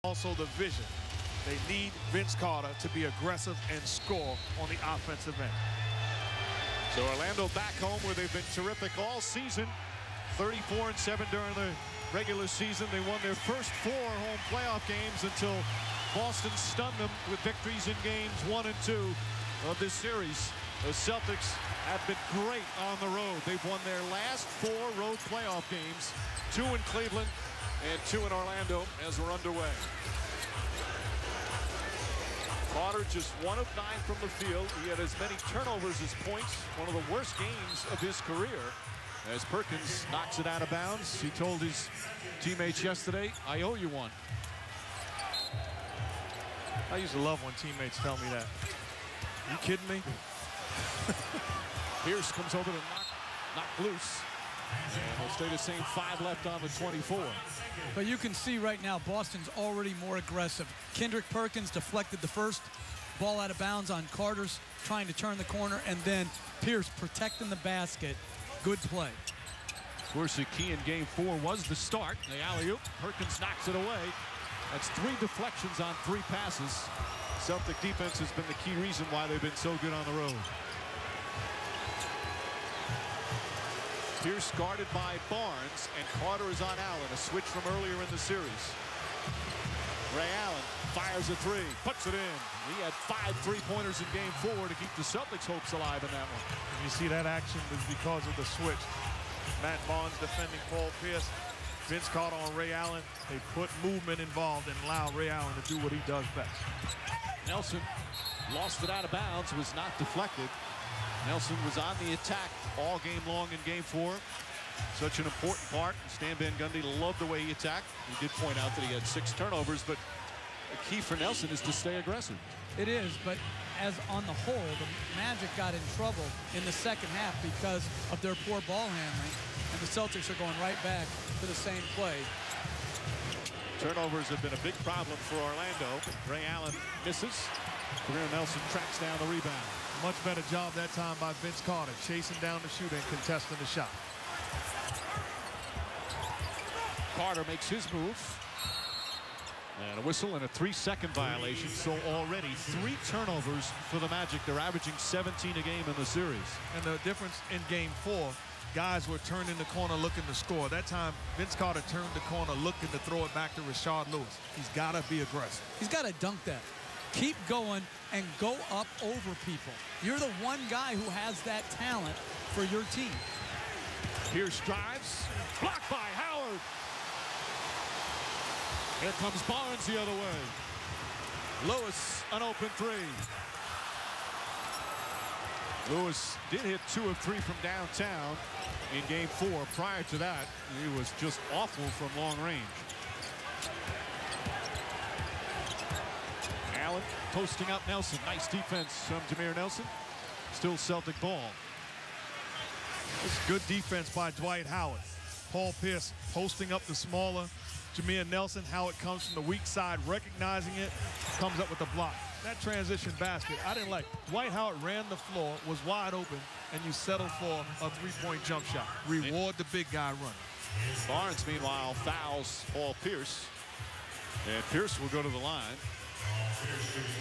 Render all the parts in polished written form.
Also the vision. They need Vince Carter to be aggressive and score on the offensive end. So Orlando back home where they've been terrific all season. 34-7 during the regular season. They won their first 4 home playoff games until Boston stunned them with victories in games 1 and 2 of this series. The Celtics have been great on the road. They've won their last 4 road playoff games, 2 in Cleveland and 2 in Orlando as we're underway. Carter just 1 of 9 from the field. He had as many turnovers as points. One of the worst games of his career as Perkins knocks it out of bounds. He told his teammates yesterday, "I owe you one." I used to love when teammates tell me that. You kidding me? Pierce comes over to knock loose. And they'll stay the same. 5 left on the 24. But you can see right now Boston's already more aggressive. Kendrick Perkins deflected the first ball out of bounds on Carter's trying to turn the corner, and then Pierce protecting the basket. Good play. Of course, the key in game 4 was the start. The alley-oop. Perkins knocks it away. That's 3 deflections on 3 passes. Celtic defense has been the key reason why they've been so good on the road. Pierce guarded by Barnes, and Carter is on Allen. A switch from earlier in the series. Ray Allen fires a 3, puts it in. He had 5 3-pointers in game 4 to keep the Celtics' hopes alive in that one. You see that action was because of the switch. Matt Barnes defending Paul Pierce. Vince Carter on Ray Allen. They put movement involved and allow Ray Allen to do what he does best. Nelson lost it out of bounds, was not deflected. Nelson was on the attack all game long in game 4. Such an important part. Stan Van Gundy loved the way he attacked. He did point out that he had 6 turnovers, but the key for Nelson is to stay aggressive. It is, but as on the whole, the Magic got in trouble in the second half because of their poor ball handling, and the Celtics are going right back to the same play. Turnovers have been a big problem for Orlando. Ray Allen misses. Greer Nelson tracks down the rebound. Much better job that time by Vince Carter, chasing down the shooter and contesting the shot. Carter makes his move. And a whistle and a 3-second violation. So already 3 turnovers for the Magic. They're averaging 17 a game in the series. And the difference in game 4, guys were turning the corner looking to score. That time, Vince Carter turned the corner looking to throw it back to Rashard Lewis. He's got to be aggressive. He's got to dunk that. Keep going and go up over people. You're the one guy who has that talent for your team. Pierce drives. Blocked by Howard. Here comes Barnes the other way. Lewis, an open 3. Lewis did hit 2 of 3 from downtown in game 4. Prior to that, he was just awful from long range. Allen posting up Nelson. Nice defense from Jameer Nelson. Still Celtic ball. It's good defense by Dwight Howard. Paul Pierce posting up the smaller Jameer Nelson. Howard comes from the weak side, recognizing it, comes up with the block. That transition basket, I didn't like. Dwight Howard ran the floor, was wide open, and you settle for a 3-point jump shot. Reward the big guy running. Barnes, meanwhile, fouls Paul Pierce. And Pierce will go to the line.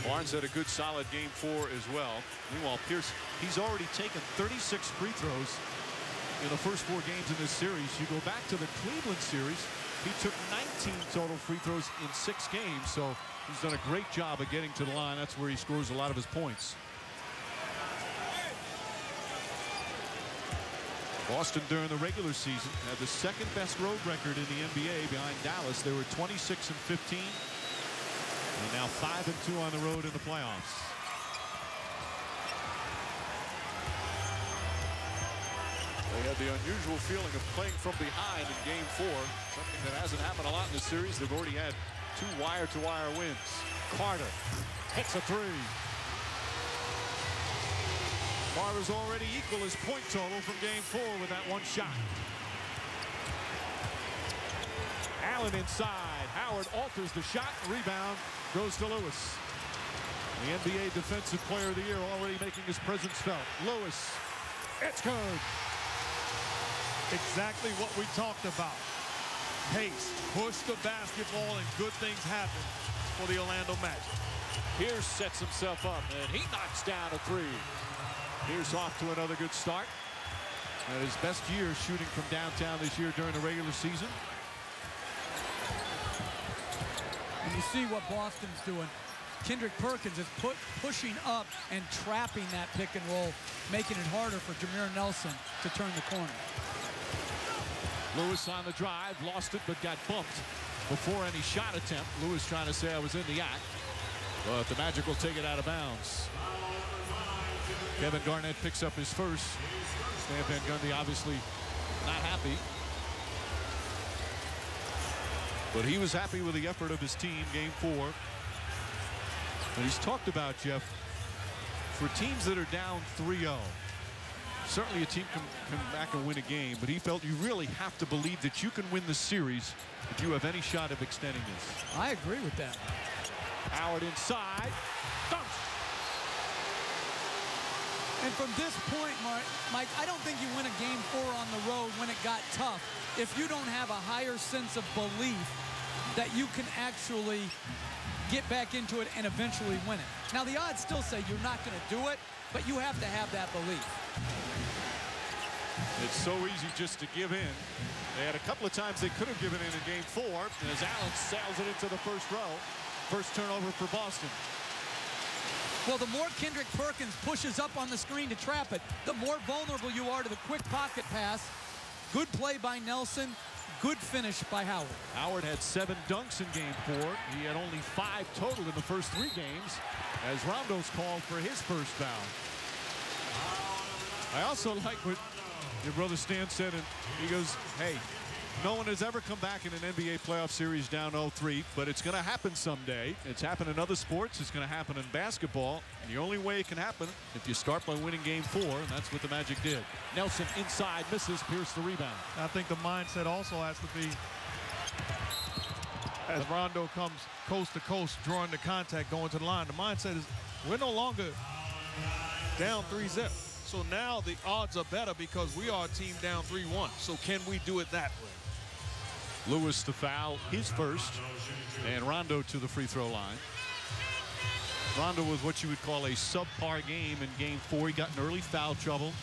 Barnes had a good solid game 4 as well. Meanwhile, Pierce, he's already taken 36 free throws in the first 4 games in this series. You go back to the Cleveland series, he took 19 total free throws in 6 games. So he's done a great job of getting to the line. That's where he scores a lot of his points. Boston during the regular season had the 2nd best road record in the NBA behind Dallas. They were 26-15. And now 5-2 on the road in the playoffs. They had the unusual feeling of playing from behind in game 4. Something that hasn't happened a lot in this series. They've already had 2 wire-to-wire wins. Carter hits a 3. Carter's already equal his point total from game 4 with that 1 shot. Allen inside. Howard alters the shot. Rebound goes to Lewis. The NBA Defensive Player of the Year already making his presence felt. Lewis. It's good. Exactly what we talked about. pace, push the basketball, and good things happen for the Orlando Magic. Pierce sets himself up, and he knocks down a three. Pierce off to another good start. And his best year shooting from downtown this year during the regular season. And you see what Boston's doing. Kendrick Perkins is pushing up and trapping that pick and roll, making it harder for Jameer Nelson to turn the corner. Lewis on the drive, lost it, but got bumped before any shot attempt. Lewis trying to say I was in the act, but the Magic will take it out of bounds. Kevin Garnett picks up his first. Stan Van Gundy obviously not happy. But he was happy with the effort of his team, game 4. And he's talked about, Jeff, for teams that are down 3-0, certainly a team can come back and win a game, but he felt you really have to believe that you can win the series if you have any shot of extending this. I agree with that. Howard inside. Dunks. And from this point, Mike, I don't think you win a game 4 on the road when it got tough if you don't have a higher sense of belief that you can actually get back into it and eventually win it. Now, the odds still say you're not going to do it, but you have to have that belief. It's so easy just to give in. They had a couple of times they could have given in game 4 as Allen sails it into the first row. First turnover for Boston. Well, the more Kendrick Perkins pushes up on the screen to trap it, the more vulnerable you are to the quick pocket pass. Good play by Nelson. Good finish by Howard. Howard had 7 dunks in game 4. He had only 5 total in the first 3 games as Rondo's called for his first foul. I also like what your brother Stan said, and he goes, hey, no one has ever come back in an NBA playoff series down 0-3, but it's going to happen someday. It's happened in other sports. It's going to happen in basketball. And the only way it can happen if you start by winning game 4, and that's what the Magic did. Nelson inside, misses, Pierce the rebound. I think the mindset also has to be, as Rondo comes coast to coast, drawing the contact, going to the line, the mindset is we're no longer down 3-0. So now the odds are better because we are a team down 3-1. So can we do it that way? Lewis to foul, his first, and Rondo to the free throw line. Rondo was what you would call a subpar game in game 4. He got in early foul trouble.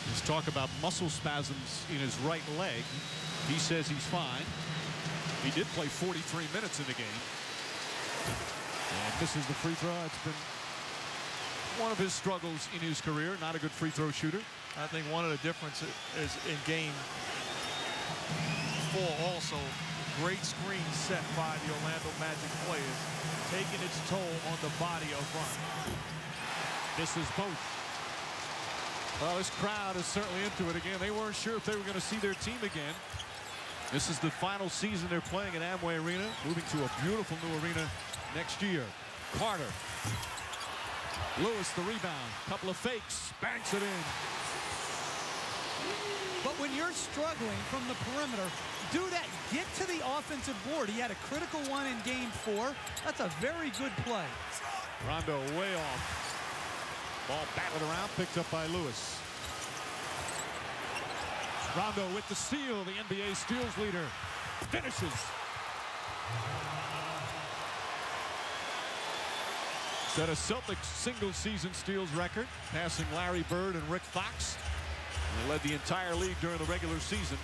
There's talk about muscle spasms in his right leg. He says he's fine. He did play 43 minutes in the game. And misses the free throw. It's been one of his struggles in his career. Not a good free throw shooter. I think one of the differences is in game 4 also, great screen set by the Orlando Magic players, taking its toll on the body of Ron. Misses both. Well, this crowd is certainly into it again. They weren't sure if they were going to see their team again. This is the final season they're playing at Amway Arena, moving to a beautiful new arena next year. Carter. Lewis the rebound. Couple of fakes. Banks it in. But when you're struggling from the perimeter, do that. Get to the offensive board. He had a critical one in game 4. That's a very good play. Rondo way off. Ball batted around, picked up by Lewis. Rondo with the steal, the NBA steals leader. Finishes. Set a Celtics single-season steals record, passing Larry Bird and Rick Fox. They led the entire league during the regular season.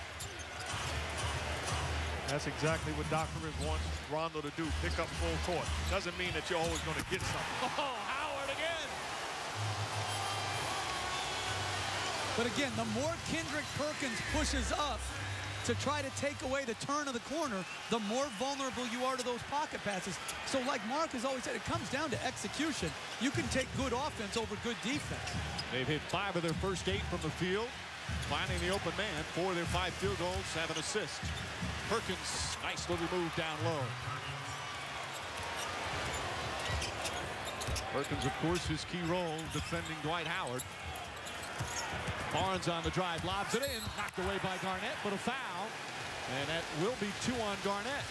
That's exactly what Doc Rivers wants Rondo to do, pick up full court. Doesn't mean that you're always going to get something. Oh, Howard again. But again, the more Kendrick Perkins pushes up to try to take away the turn of the corner, the more vulnerable you are to those pocket passes. So like Mark has always said, it comes down to execution. You can take good offense over good defense. They've hit 5 of their first 8 from the field, finding the open man. 4 of their 5 field goals have an assist. Perkins, nice little move down low. Perkins, of course, his key role defending Dwight Howard. Barnes on the drive, lobs it in, knocked away by Garnett, but a foul, and that will be 2 on Garnett.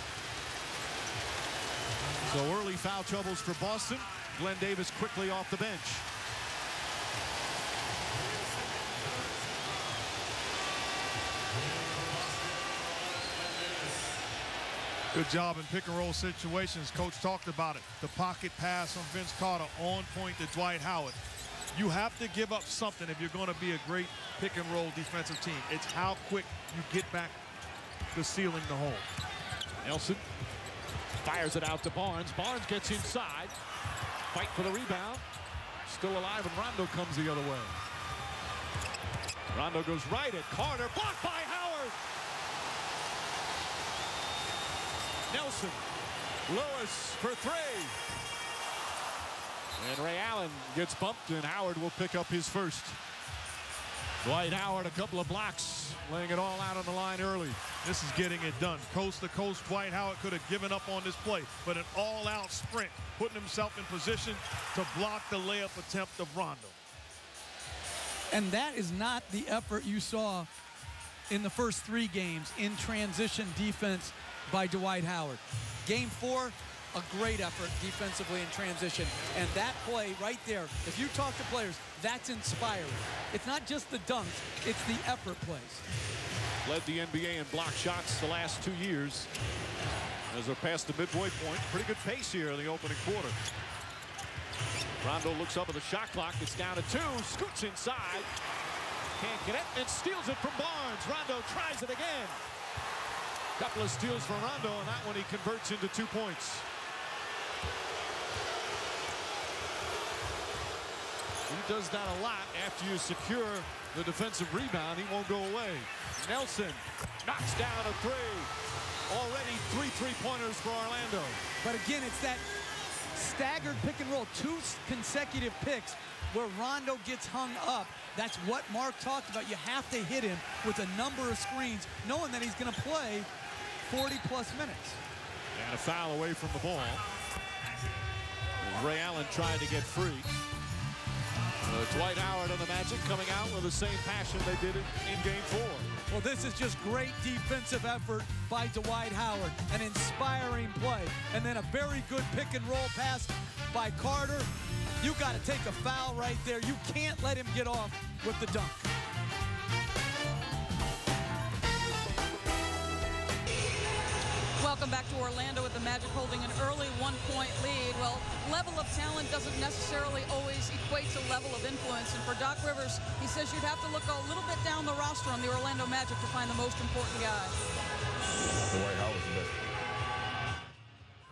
So early foul troubles for Boston. Glenn Davis quickly off the bench. Good job in pick and roll situations. Coach talked about it. The pocket pass from Vince Carter on point to Dwight Howard. You have to give up something if you're going to be a great pick and roll defensive team. It's how quick you get back to sealing the hole. Nelson fires it out to Barnes. Barnes gets inside. Fight for the rebound. Still alive, and Rondo comes the other way. Rondo goes right at Carter. Blocked by Howard. Nelson. Lewis for three. And Ray Allen gets bumped, and Howard will pick up his first. Dwight Howard, a couple of blocks, laying it all out on the line early. This is getting it done. Coast to coast, Dwight Howard could have given up on this play, but an all-out sprint, putting himself in position to block the layup attempt of Rondo. And that is not the effort you saw in the first 3 games in transition defense by Dwight Howard. Game 4, a great effort defensively in transition. And that play right there, if you talk to players, that's inspiring. It's not just the dunks, it's the effort plays. Led the NBA in block shots the last 2 years. As they're past the midway point, pretty good pace here in the opening quarter. Rondo looks up at the shot clock. It's down to 2. Scoots inside. Can't get it and steals it from Barnes. Rondo tries it again. Couple of steals for Rondo, and that one he converts into 2 points. He does that a lot. After you secure the defensive rebound, he won't go away. Nelson knocks down a 3. Already 3 3-pointers for Orlando. But again, it's that staggered pick and roll, 2 consecutive picks where Rondo gets hung up. That's what Mark talked about. You have to hit him with a number of screens, knowing that he's going to play 40-plus minutes. And a foul away from the ball. Ray Allen trying to get free. Dwight Howard and the Magic coming out with the same passion they did in Game 4. Well, this is just great defensive effort by Dwight Howard. An inspiring play. And then a very good pick and roll pass by Carter. You got to take a foul right there. You can't let him get off with the dunk. Welcome back to Orlando with the Magic holding an early 1-point lead. Well, level of talent doesn't necessarily always equate to level of influence. And for Doc Rivers, he says you'd have to look a little bit down the roster on the Orlando Magic to find the most important guy. Dwight Howard's the best.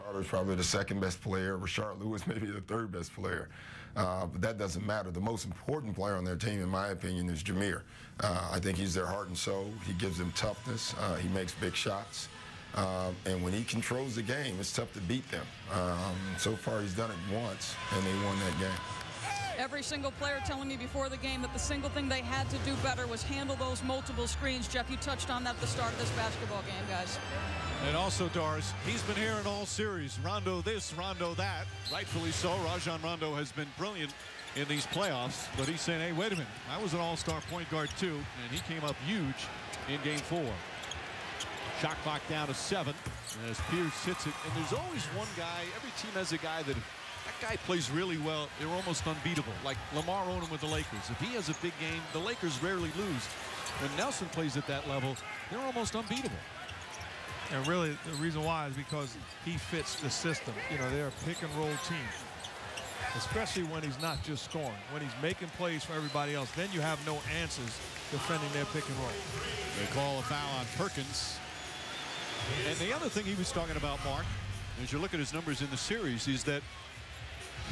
Carter's probably the 2nd best player. Rashard Lewis maybe the 3rd best player. But that doesn't matter. The most important player on their team, in my opinion, is Jameer. I think he's their heart and soul. He gives them toughness. He makes big shots. And when he controls the game, it's tough to beat them. So far, he's done it once, and they won that game. Every single player telling me before the game that the single thing they had to do better was handle those multiple screens. Jeff, you touched on that at the start of this basketball game, guys. And also, Doris, he's been here in all series. Rondo this, Rondo that. Rightfully so. Rajon Rondo has been brilliant in these playoffs. But he's saying, hey, wait a minute. I was an all-star point guard, too. And he came up huge in Game 4. Shot clock down to 7 as Pierce hits it. And there's always one guy. Every team has a guy that guy plays really well. They're almost unbeatable. Like Lamar Odom with the Lakers. If he has a big game, the Lakers rarely lose. When Nelson plays at that level, they're almost unbeatable. And really, the reason why is because he fits the system. You know, they're a pick and roll team, especially when he's not just scoring. When he's making plays for everybody else, then you have no answers defending their pick and roll. They call a foul on Perkins. And the other thing he was talking about, Mark, as you look at his numbers in the series, is that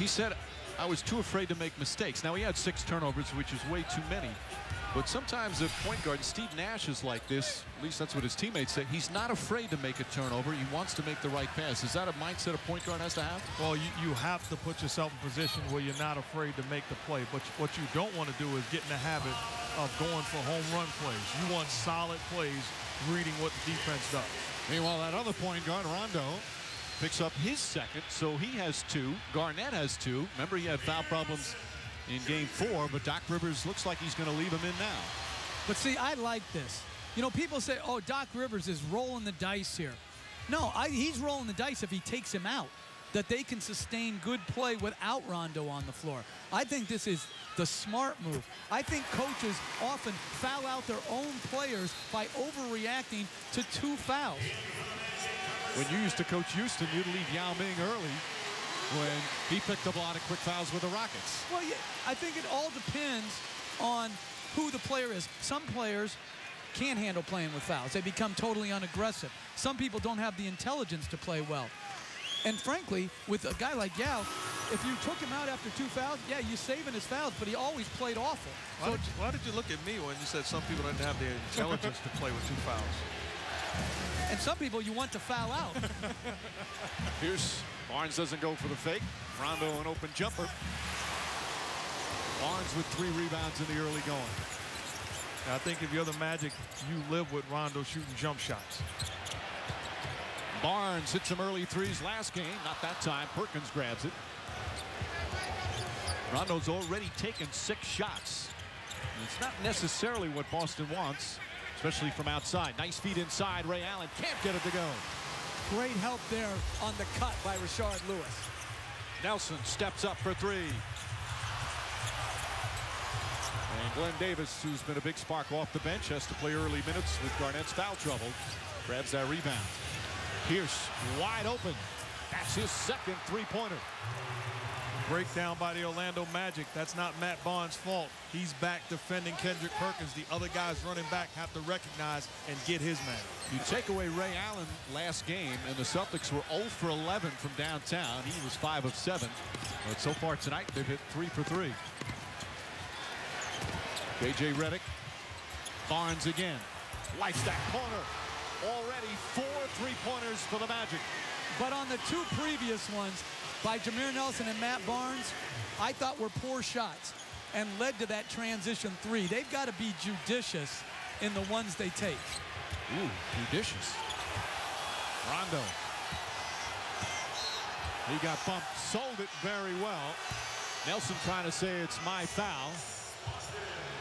he said, I was too afraid to make mistakes. Now, he had 6 turnovers, which is way too many. But sometimes a point guard, Steve Nash is like this, at least that's what his teammates say. He's not afraid to make a turnover. He wants to make the right pass. Is that a mindset a point guard has to have? Well, you have to put yourself in a position where you're not afraid to make the play. But what you don't want to do is get in the habit of going for home run plays. You want solid plays, reading what the defense does. Meanwhile, that other point guard, Rondo, picks up his 2nd, so he has 2. Garnett has 2. Remember, he had foul problems in Game 4, but Doc Rivers looks like he's going to leave him in now. But see, I like this. You know, people say, oh, Doc Rivers is rolling the dice here. No, he's rolling the dice if he takes him out, that they can sustain good play without Rondo on the floor. I think this is the smart move. I think coaches often foul out their own players by overreacting to 2 fouls. When you used to coach Houston, you'd leave Yao Ming early when he picked up a lot of quick fouls with the Rockets. Well, yeah, I think it all depends on who the player is. Some players can't handle playing with fouls. They become totally unaggressive. Some people don't have the intelligence to play well. And frankly, with a guy like Yao, if you took him out after 2 fouls, yeah, you're saving his fouls, but he always played awful. Why did you look at me when you said some people didn't have the intelligence to play with 2 fouls? And some people you want to foul out. Pierce, Barnes doesn't go for the fake. Rondo an open jumper. Barnes with 3 rebounds in the early going. I think if you're the Magic, you live with Rondo shooting jump shots. Barnes hit some early threes last game. Not that time. Perkins grabs it. Rondo's already taken 6 shots. It's not necessarily what Boston wants, especially from outside. Nice feed inside. Ray Allen can't get it to go. Great help there on the cut by Rashard Lewis. Nelson steps up for 3. And Glenn Davis, who's been a big spark off the bench, has to play early minutes with Garnett's foul trouble. Grabs that rebound. Pierce wide open. That's his second 3-pointer. Breakdown by the Orlando Magic. That's not Matt Barnes' fault. He's back defending Kendrick Perkins. The other guys running back have to recognize and get his man. You take away Ray Allen last game, and the Celtics were 0 for 11 from downtown. He was 5 of 7. But so far tonight, they've hit 3 for 3. J.J. Redick. Barnes again. Lights that corner. Already 4 3-pointers for the Magic. But on the 2 previous ones by Jameer Nelson and Matt Barnes, I thought were poor shots and led to that transition 3. They've got to be judicious in the ones they take. Ooh, judicious. Rondo. He got bumped, sold it very well. Nelson trying to say it's my foul.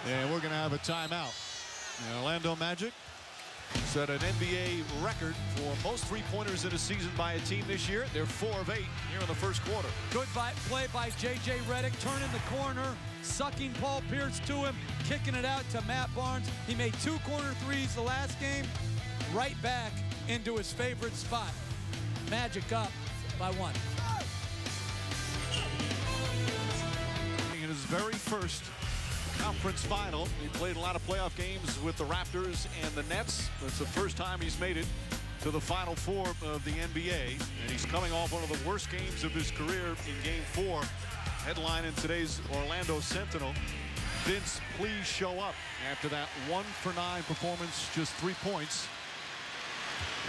And we're going to have a timeout. The Orlando Magic set an NBA record for most 3-pointers in a season by a team this year. They're 4 of 8 here in the first quarter. Good play by J.J. Redick, turning the corner, sucking Paul Pierce to him, kicking it out to Matt Barnes. He made 2 corner threes the last game, right back into his favorite spot. Magic up by 1. In his very first conference final. He played a lot of playoff games with the Raptors and the Nets. It's the first time he's made it to the Final 4 of the NBA. And he's coming off one of the worst games of his career in Game 4. Headline in today's Orlando Sentinel. Vince, please show up after that 1 for 9 performance, just 3 points.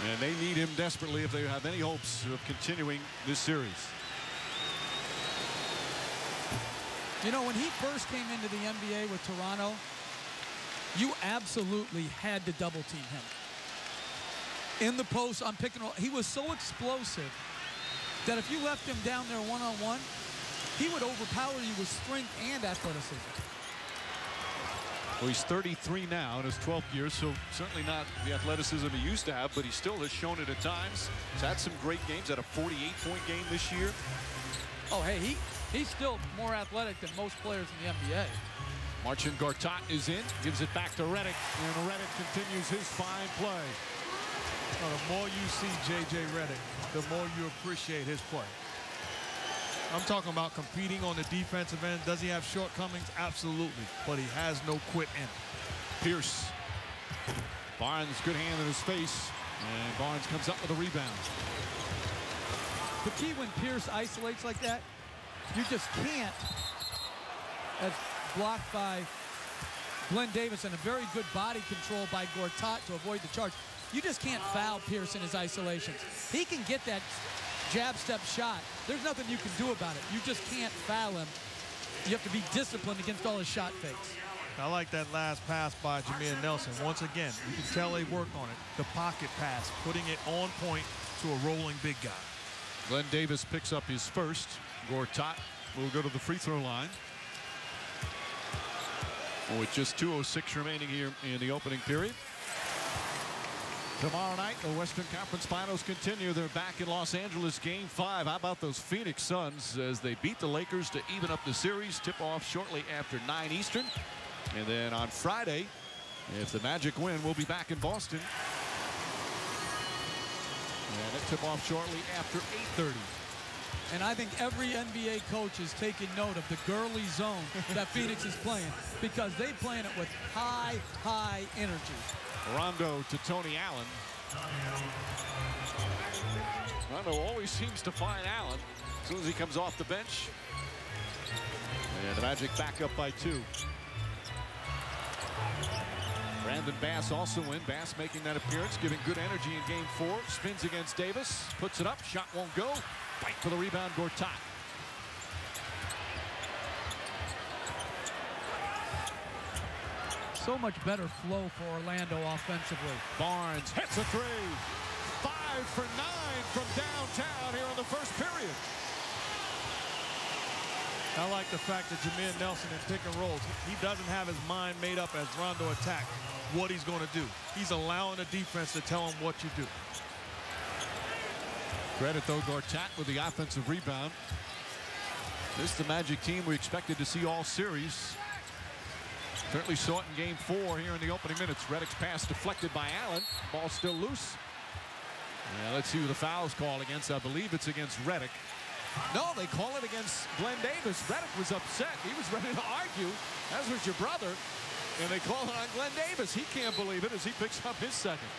And they need him desperately if they have any hopes of continuing this series. You know, when he first came into the NBA with Toronto, you absolutely had to double team him. In the post, on pick and roll, he was so explosive that if you left him down there one-on-one, he would overpower you with strength and athleticism. Well, he's 33 now in his 12th year, so certainly not the athleticism he used to have, but he still has shown it at times. He's had some great games, had a 48-point game this year. Oh, hey, he's still more athletic than most players in the NBA. Marcin Gortat is in, gives it back to Redick, and Redick continues his fine play. Well, the more you see J.J. Redick, the more you appreciate his play. I'm talking about competing on the defensive end. Does he have shortcomings? Absolutely. But he has no quit in him. Pierce. Barnes, good hand in his face. And Barnes comes up with a rebound. The key when Pierce isolates like that, you just can't, as blocked by Glenn Davis and a very good body control by Gortat to avoid the charge. You just can't foul Pierce in his isolations. He can get that jab step shot. There's nothing you can do about it. You just can't foul him. You have to be disciplined against all his shot fakes. I like that last pass by Jameer Nelson. Once again, you can tell they worked on it. The pocket pass, putting it on point to a rolling big guy. Glenn Davis picks up his first. Gortat will go to the free throw line. With just 2:06 remaining here in the opening period. Tomorrow night, the Western Conference Finals continue. They're back in Los Angeles, Game 5. How about those Phoenix Suns as they beat the Lakers to even up the series? Tip off shortly after 9 Eastern. And then on Friday, if the Magic win, we'll be back in Boston. And it tip off shortly after 8:30. And I think every NBA coach is taking note of the girly zone that Phoenix is playing, because they playing it with high, high energy. Rondo to Tony Allen. Rondo always seems to find Allen as soon as he comes off the bench. And the Magic back up by 2. Brandon Bass also in. Bass making that appearance, giving good energy in game 4. Spins against Davis, puts it up, shot won't go. Fight for the rebound, Gortat. So much better flow for Orlando offensively. Barnes hits a 3. 5 for 9 from downtown here in the first period. I like the fact that Jameer Nelson in pick and rolls, he doesn't have his mind made up as Rondo attacks what he's going to do. He's allowing the defense to tell him what you do. Credit, though, Gortat with the offensive rebound. This is the Magic team we expected to see all series. Certainly saw it in game 4 here in the opening minutes. Redick's pass deflected by Allen. Ball still loose. Yeah, let's see who the foul's called against. I believe it's against Redick. No, they call it against Glenn Davis. Redick was upset. He was ready to argue, as was your brother. And they call it on Glenn Davis. He can't believe it as he picks up his second.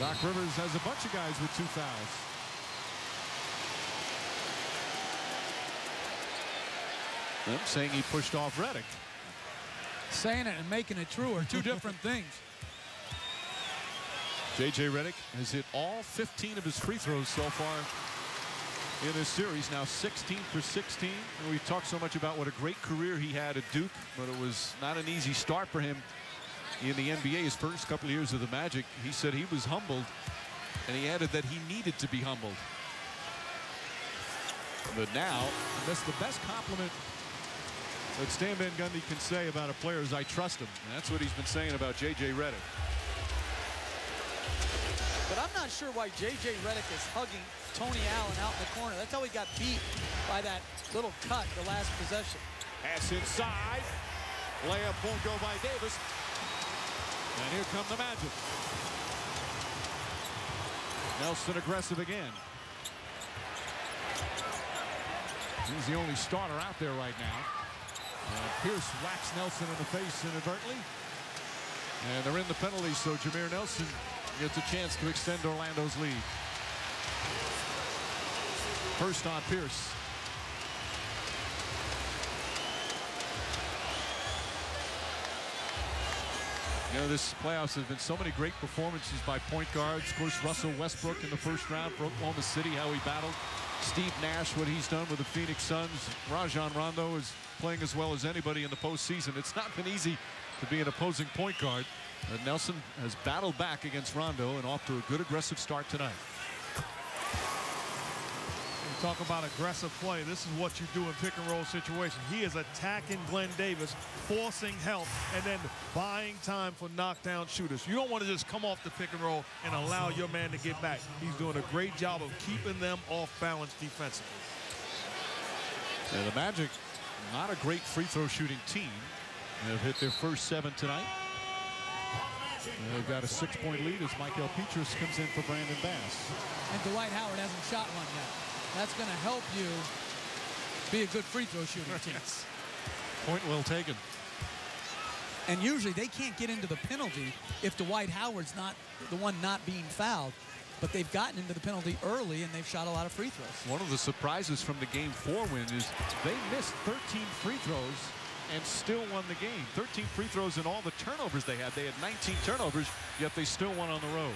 Doc Rivers has a bunch of guys with 2 fouls. I'm saying he pushed off Redick. Saying it and making it true are 2 different things. J.J. Redick has hit all 15 of his free throws so far in this series. Now 16 for 16. And we've talked so much about what a great career he had at Duke, but it was not an easy start for him in the NBA. His first couple of years of the Magic, he said he was humbled, and he added that he needed to be humbled. But now, that's the best compliment that Stan Van Gundy can say about a player is, I trust him. And that's what he's been saying about J.J. Redick. But I'm not sure why J.J. Redick is hugging Tony Allen out in the corner. That's how he got beat by that little cut the last possession. Pass inside. Layup won't go by Davis. And here come the Magic. Nelson aggressive again. He's the only starter out there right now. Pierce whacks Nelson in the face inadvertently. And they're in the penalty, so Jameer Nelson gets a chance to extend Orlando's lead. First on Pierce. You know, this playoffs have been so many great performances by point guards. Of course, Russell Westbrook in the first round for Oklahoma City, how he battled. Steve Nash, what he's done with the Phoenix Suns. Rajon Rondo is playing as well as anybody in the postseason. It's not been easy to be an opposing point guard. Nelson has battled back against Rondo and off to a good aggressive start tonight. You talk about aggressive play. This is what you do in pick and roll situation. He is attacking Glenn Davis, forcing help, and then buying time for knockdown shooters. You don't want to just come off the pick and roll and allow your man to get back. He's doing a great job of keeping them off balance defensively. Yeah, the Magic, not a great free throw shooting team. They've hit their first 7 tonight. And they've got a 6-point lead as Michael Petrus comes in for Brandon Bass. And Dwight Howard hasn't shot one yet. That's going to help you be a good free throw shooting team. Yes. Point well taken. And usually they can't get into the penalty if Dwight Howard's not the one not being fouled. But they've gotten into the penalty early, and they've shot a lot of free throws. One of the surprises from the Game 4 win is they missed 13 free throws and still won the game. 13 free throws in all the turnovers they had. They had 19 turnovers, yet they still won on the road.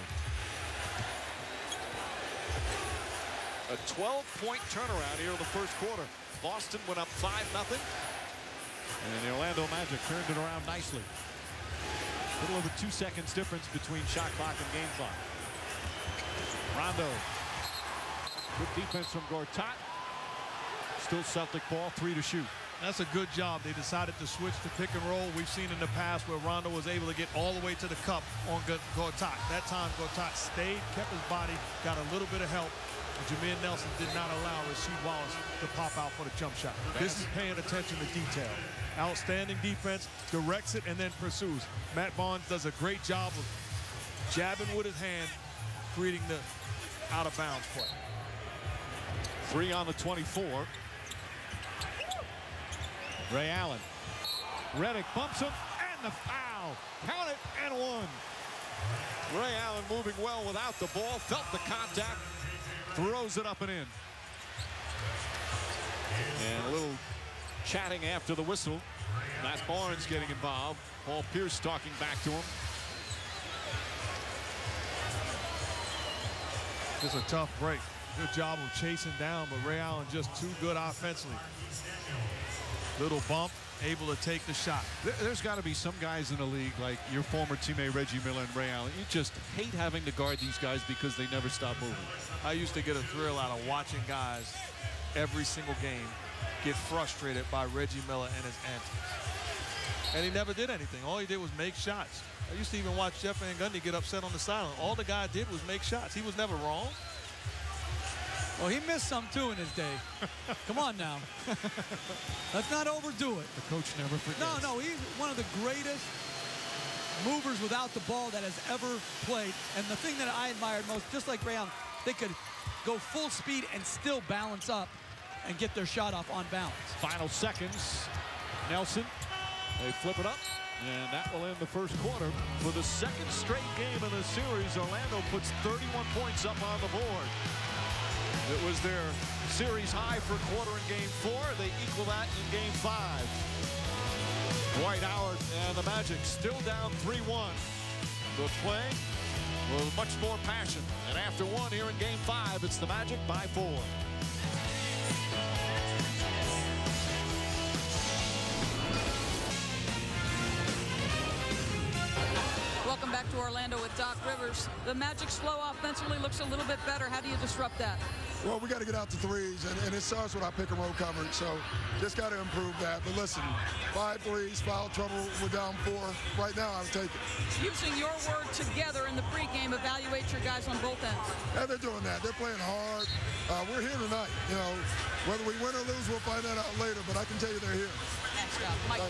A 12-point turnaround here in the first quarter. Boston went up 5-0. And the Orlando Magic turned it around nicely. A little over 2 seconds difference between shot clock and game clock. Rondo. Good defense from Gortat. Still Celtic ball, 3 to shoot. That's a good job. They decided to switch to pick and roll. We've seen in the past where Rondo was able to get all the way to the cup on Gortat. That time Gortat stayed, kept his body, got a little bit of help. And Jameer Nelson did not allow Rasheed Wallace to pop out for the jump shot. This is paying attention to detail. Outstanding defense, directs it, and then pursues. Matt Barnes does a great job of jabbing with his hand, creating the out-of-bounds play. 3 on the 24. Ray Allen. Redick bumps him, and the foul. Count it, and 1. Ray Allen moving well without the ball, felt the contact, throws it up and in. And a little chatting after the whistle. Matt Barnes getting involved. Paul Pierce talking back to him. It's a tough break. Good job of chasing down, but Ray Allen just too good offensively. Little bump, able to take the shot. There's got to be some guys in the league, like your former teammate Reggie Miller and Ray Allen. You just hate having to guard these guys because they never stop moving. I used to get a thrill out of watching guys every single game get frustrated by Reggie Miller and his antics. And he never did anything. All he did was make shots. I used to even watch Jeff Van Gundy get upset on the sideline. All the guy did was make shots. He was never wrong. Well, he missed some too in his day. Come on now. Let's not overdo it. The coach never forgets. No, he's one of the greatest movers without the ball that has ever played. And the thing that I admired most, just like Ray Allen, they could go full speed and still balance up and get their shot off on balance. Final seconds. Nelson. They flip it up. And that will end the first quarter. For the second straight game in the series, Orlando puts 31 points up on the board. It was their series high for quarter in Game 4. They equal that in Game 5. Dwight Howard and the Magic still down 3-1. The play with much more passion. And after 1 here in Game 5, it's the Magic by 4. Welcome back to Orlando with Doc Rivers. The Magic's flow offensively looks a little bit better. How do you disrupt that? Well, we got to get out to threes, and it starts with our pick-and-roll coverage, so just got to improve that. But listen, 5 threes, foul trouble, we're down 4. Right now, I would take it. Using your word together in the pregame, evaluate your guys on both ends. Yeah, they're doing that. They're playing hard. We're here tonight. You know, whether we win or lose, we'll find that out later, but I can tell you they're here. Thanks, Doc. Mike.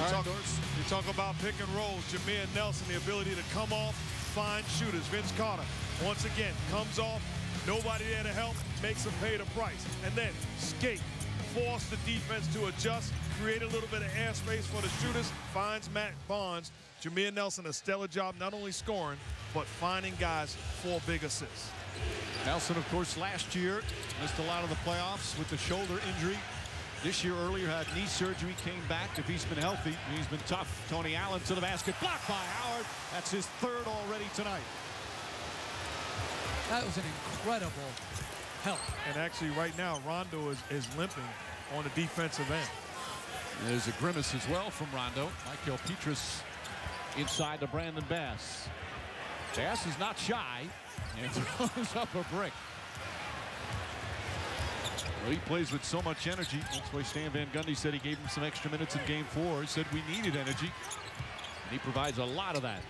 You talk about pick and rolls. Jameer Nelson, the ability to come off, find shooters. Vince Carter, once again, comes off. Nobody there to help, makes them pay the price. And then skate, force the defense to adjust, create a little bit of airspace for the shooters, finds Matt Barnes. Jameer Nelson, a stellar job, not only scoring, but finding guys for big assists. Nelson, of course, last year missed a lot of the playoffs with the shoulder injury. This year earlier had knee surgery, came back. If he's been healthy, he's been tough. Tony Allen to the basket, blocked by Howard. That's his 3rd already tonight. That was an incredible help. And actually right now, Rondo is limping on the defensive end. There's a grimace as well from Rondo. Michael Petrus inside to Brandon Bass. Bass is not shy and throws up a brick. Well, he plays with so much energy. That's why Stan Van Gundy said he gave him some extra minutes in Game 4. He said we needed energy, and he provides a lot of that.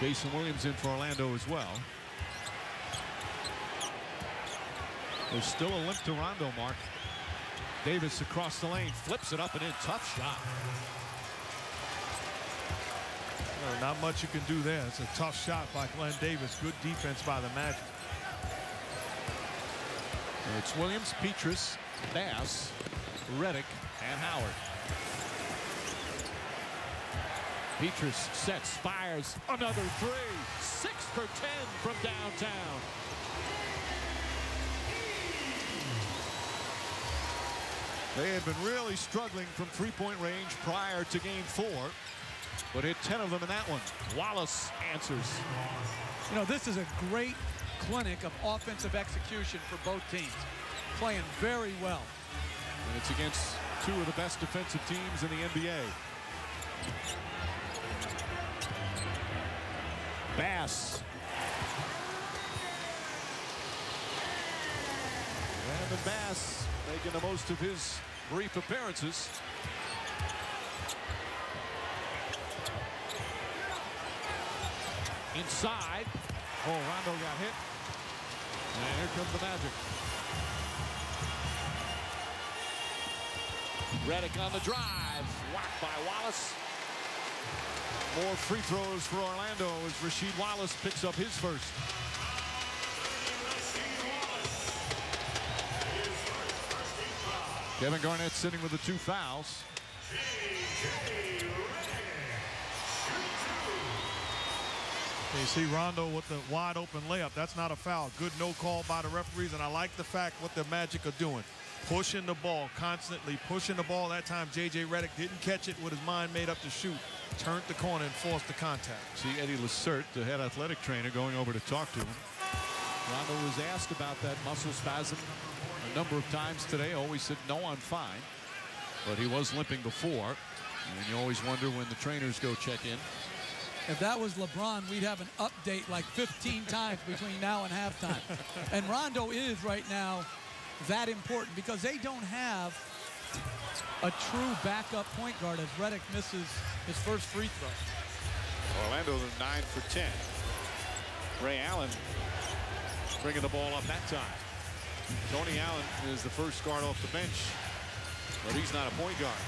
Jason Williams in for Orlando as well. There's still a limp to Rondo, Mark. Davis across the lane, flips it up and in. Tough shot. Well, not much you can do there. It's a tough shot by Glenn Davis. Good defense by the Magic. It's Williams, Petrus, Bass, Redick, and Howard. Petrus sets, fires, another 3. 6 for 10 from downtown. They had been really struggling from 3-point range prior to Game 4, but hit 10 of them in that one. Wallace answers. You know, this is a great clinic of offensive execution for both teams. Playing very well. And it's against 2 of the best defensive teams in the NBA. Bass. Brandon Bass making the most of his brief appearances. Inside. Oh, Rondo got hit. And here comes the Magic. Redick on the drive. Whacked by Wallace. More free throws for Orlando as Rasheed Wallace picks up his first. Kevin Garnett sitting with the 2 fouls. You see Rondo with the wide open layup. That's not a foul. Good no call by the referees, and I like the fact what the Magic are doing. Pushing the ball, constantly pushing the ball. That time J.J. Redick didn't catch it with his mind made up to shoot. Turned the corner and forced the contact. See Eddie Lacerte, the head athletic trainer, going over to talk to him. Rondo was asked about that muscle spasm a number of times today. Always said, no, I'm fine. But he was limping before. And you always wonder when the trainers go check in. If that was LeBron, we'd have an update like 15 times between now and halftime. And Rondo is right now that important because they don't have a true backup point guard as Redick misses his first free throw. Orlando 9 for 10. Ray Allen bringing the ball up that time. Tony Allen is the first guard off the bench, but he's not a point guard.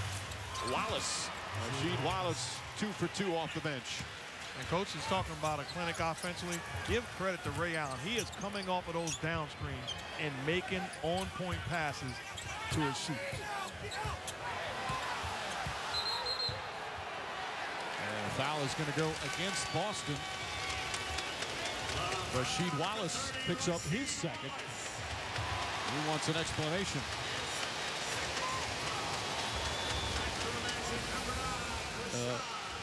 Wallace, Rasheed Wallace, 2 for 2 off the bench. And Coach is talking about a clinic offensively. Give credit to Ray Allen. He is coming off of those down screens and making on-point passes to his shooters. And the foul is going to go against Boston. Rasheed Wallace picks up his second. He wants an explanation.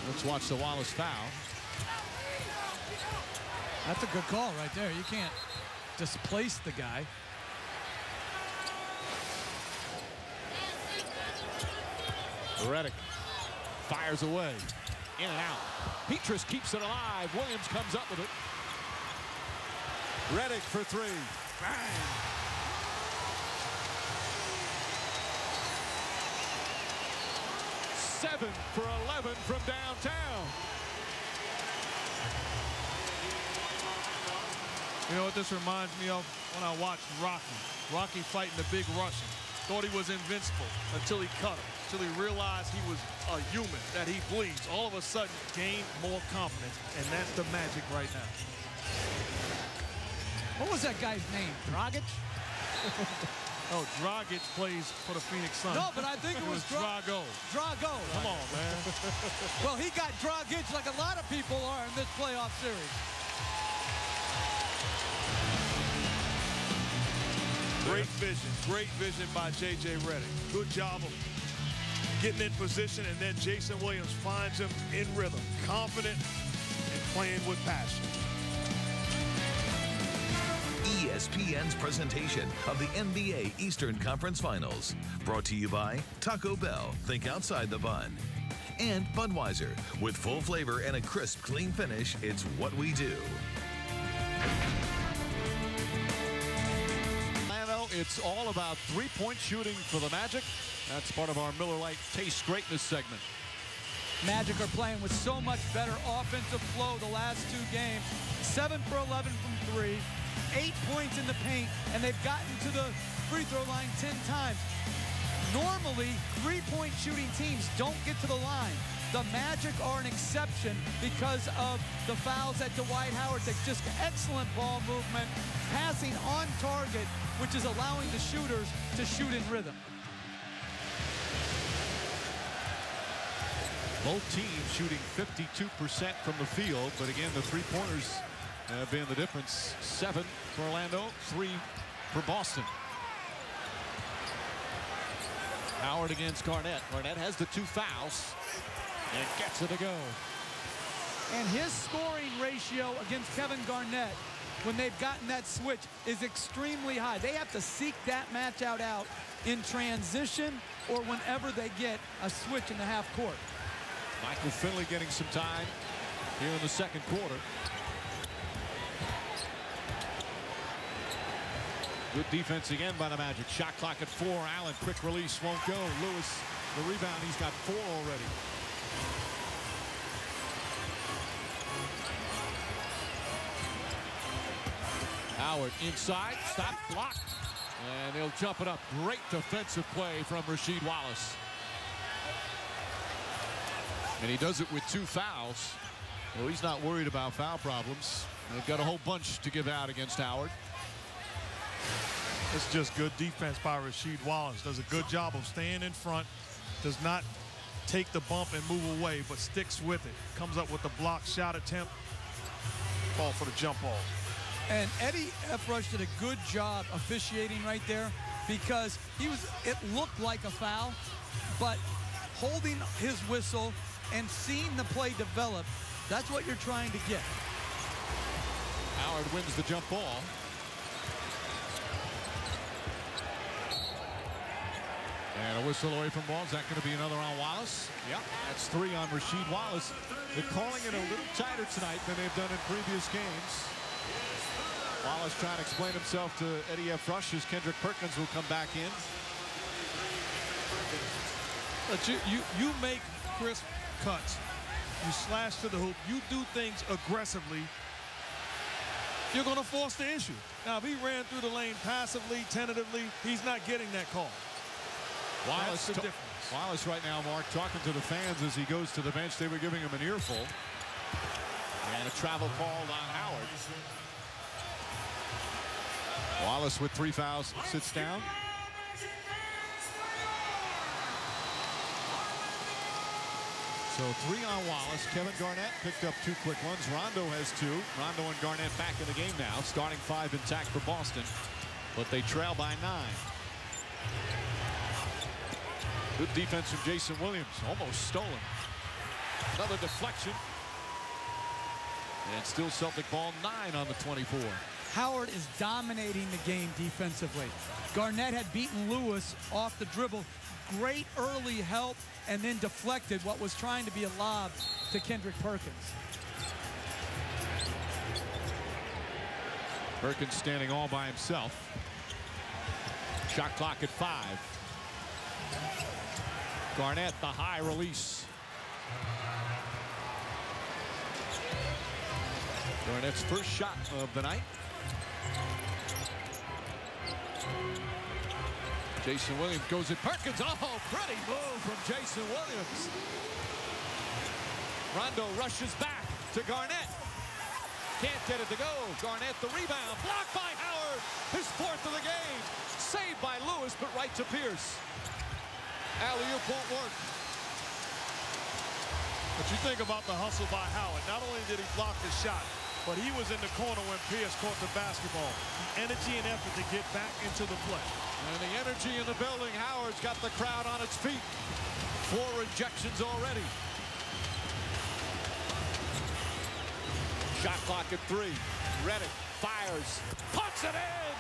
Let's watch the Wallace foul. That's a good call right there. You can't displace the guy. Redick fires away. In and out. Petrus keeps it alive. Williams comes up with it. Redick for 3. Bang. Seven for 11 from downtown. You know what this reminds me of? When I watched Rocky. Rocky fighting the big Russian. Thought he was invincible until he cut him. Until he realized he was a human, that he bleeds. All of a sudden, gained more confidence. And that's the Magic right now. What was that guy's name? Dragic? Oh, Dragic plays for the Phoenix Suns. No, but I think it was Drago. Drago. Come on, man. Well, he got Dragic like a lot of people are in this playoff series. Great vision by J.J. Redick. Good job of getting in position, and then Jason Williams finds him in rhythm, confident and playing with passion. ESPN's presentation of the NBA Eastern Conference Finals. Brought to you by Taco Bell, think outside the bun. And Budweiser, with full flavor and a crisp, clean finish, it's what we do. It's all about three-point shooting for the Magic. That's part of our Miller Lite Taste Greatness segment. Magic are playing with so much better offensive flow the last 2 games. 7 for 11 from 3, 8 points in the paint, and they've gotten to the free throw line 10 times. Normally, 3-point shooting teams don't get to the line. The Magic are an exception because of the fouls at Dwight Howard. They just excellent ball movement, passing on target, which is allowing the shooters to shoot in rhythm. Both teams shooting 52% from the field, but again, the three-pointers have been the difference. 7 for Orlando, 3 for Boston. Howard against Garnett. Garnett has the 2 fouls and gets it to go. And his scoring ratio against Kevin Garnett, when they've gotten that switch, is extremely high. They have to seek that match out in transition or whenever they get a switch in the half court. Michael Finley getting some time here in the second quarter. Good defense again by the Magic. Shot clock at 4. Allen, quick release, won't go. Lewis, the rebound, he's got 4 already. Howard inside, stop, block, and they'll jump it up. Great defensive play from Rasheed Wallace. And he does it with 2 fouls. Well, he's not worried about foul problems. They've got a whole bunch to give out against Howard. It's just good defense by Rasheed Wallace. Does a good job of staying in front. Does not take the bump and move away, but sticks with it. Comes up with the block shot attempt. Ball for the jump ball. And Eddie F. Rush did a good job officiating right there because it looked like a foul, but holding his whistle and seeing the play develop, that's what you're trying to get. Howard wins the jump ball. And a whistle away from ball. Is that going to be another on Wallace? Yeah, that's 3 on Rasheed Wallace. They're calling it a little tighter tonight than they've done in previous games. Wallace trying to explain himself to Eddie F. Rush as Kendrick Perkins will come back in. But you make crisp cuts. You slash to the hoop. You do things aggressively. You're going to force the issue. Now, if he ran through the lane passively, tentatively, he's not getting that call. Wallace, That's the difference. Wallace right now, Mark, talking to the fans as he goes to the bench. They were giving him an earful. And a travel called on Howard. Wallace with 3 fouls sits down. So 3 on Wallace. Kevin Garnett picked up 2 quick ones. Rondo has 2. Rondo and Garnett back in the game now. Starting 5 intact for Boston. But they trail by 9. Good defense from Jason Williams. Almost stolen. Another deflection. And still Celtic ball, 9 on the 24. Howard is dominating the game defensively. Garnett had beaten Lewis off the dribble. Great early help and then deflected what was trying to be a lob to Kendrick Perkins. Perkins standing all by himself. Shot clock at 5. Garnett, the high release. Garnett's first shot of the night. Jason Williams goes at Perkins. Oh, pretty move from Jason Williams. Rondo rushes back to Garnett. Can't get it to go. Garnett the rebound. Blocked by Howard. His 4th of the game. Saved by Lewis, but right to Pierce. Alley-oop won't work. But you think about the hustle by Howard. Not only did he block the shot, but he was in the corner when Pierce caught the basketball. The energy and effort to get back into the play. And the energy in the building. Howard's got the crowd on its feet. 4 rejections already. Shot clock at 3. Reddick fires. Puts it in.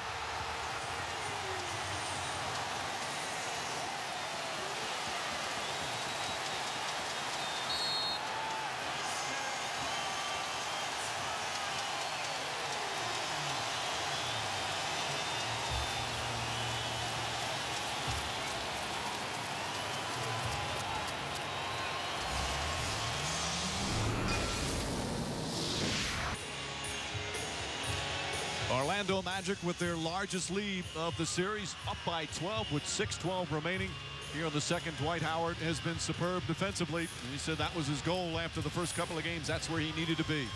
Orlando Magic with their largest lead of the series, up by 12 with 6:12 remaining. Here in the second, Dwight Howard has been superb defensively. And he said that was his goal after the first couple of games. That's where he needed to be.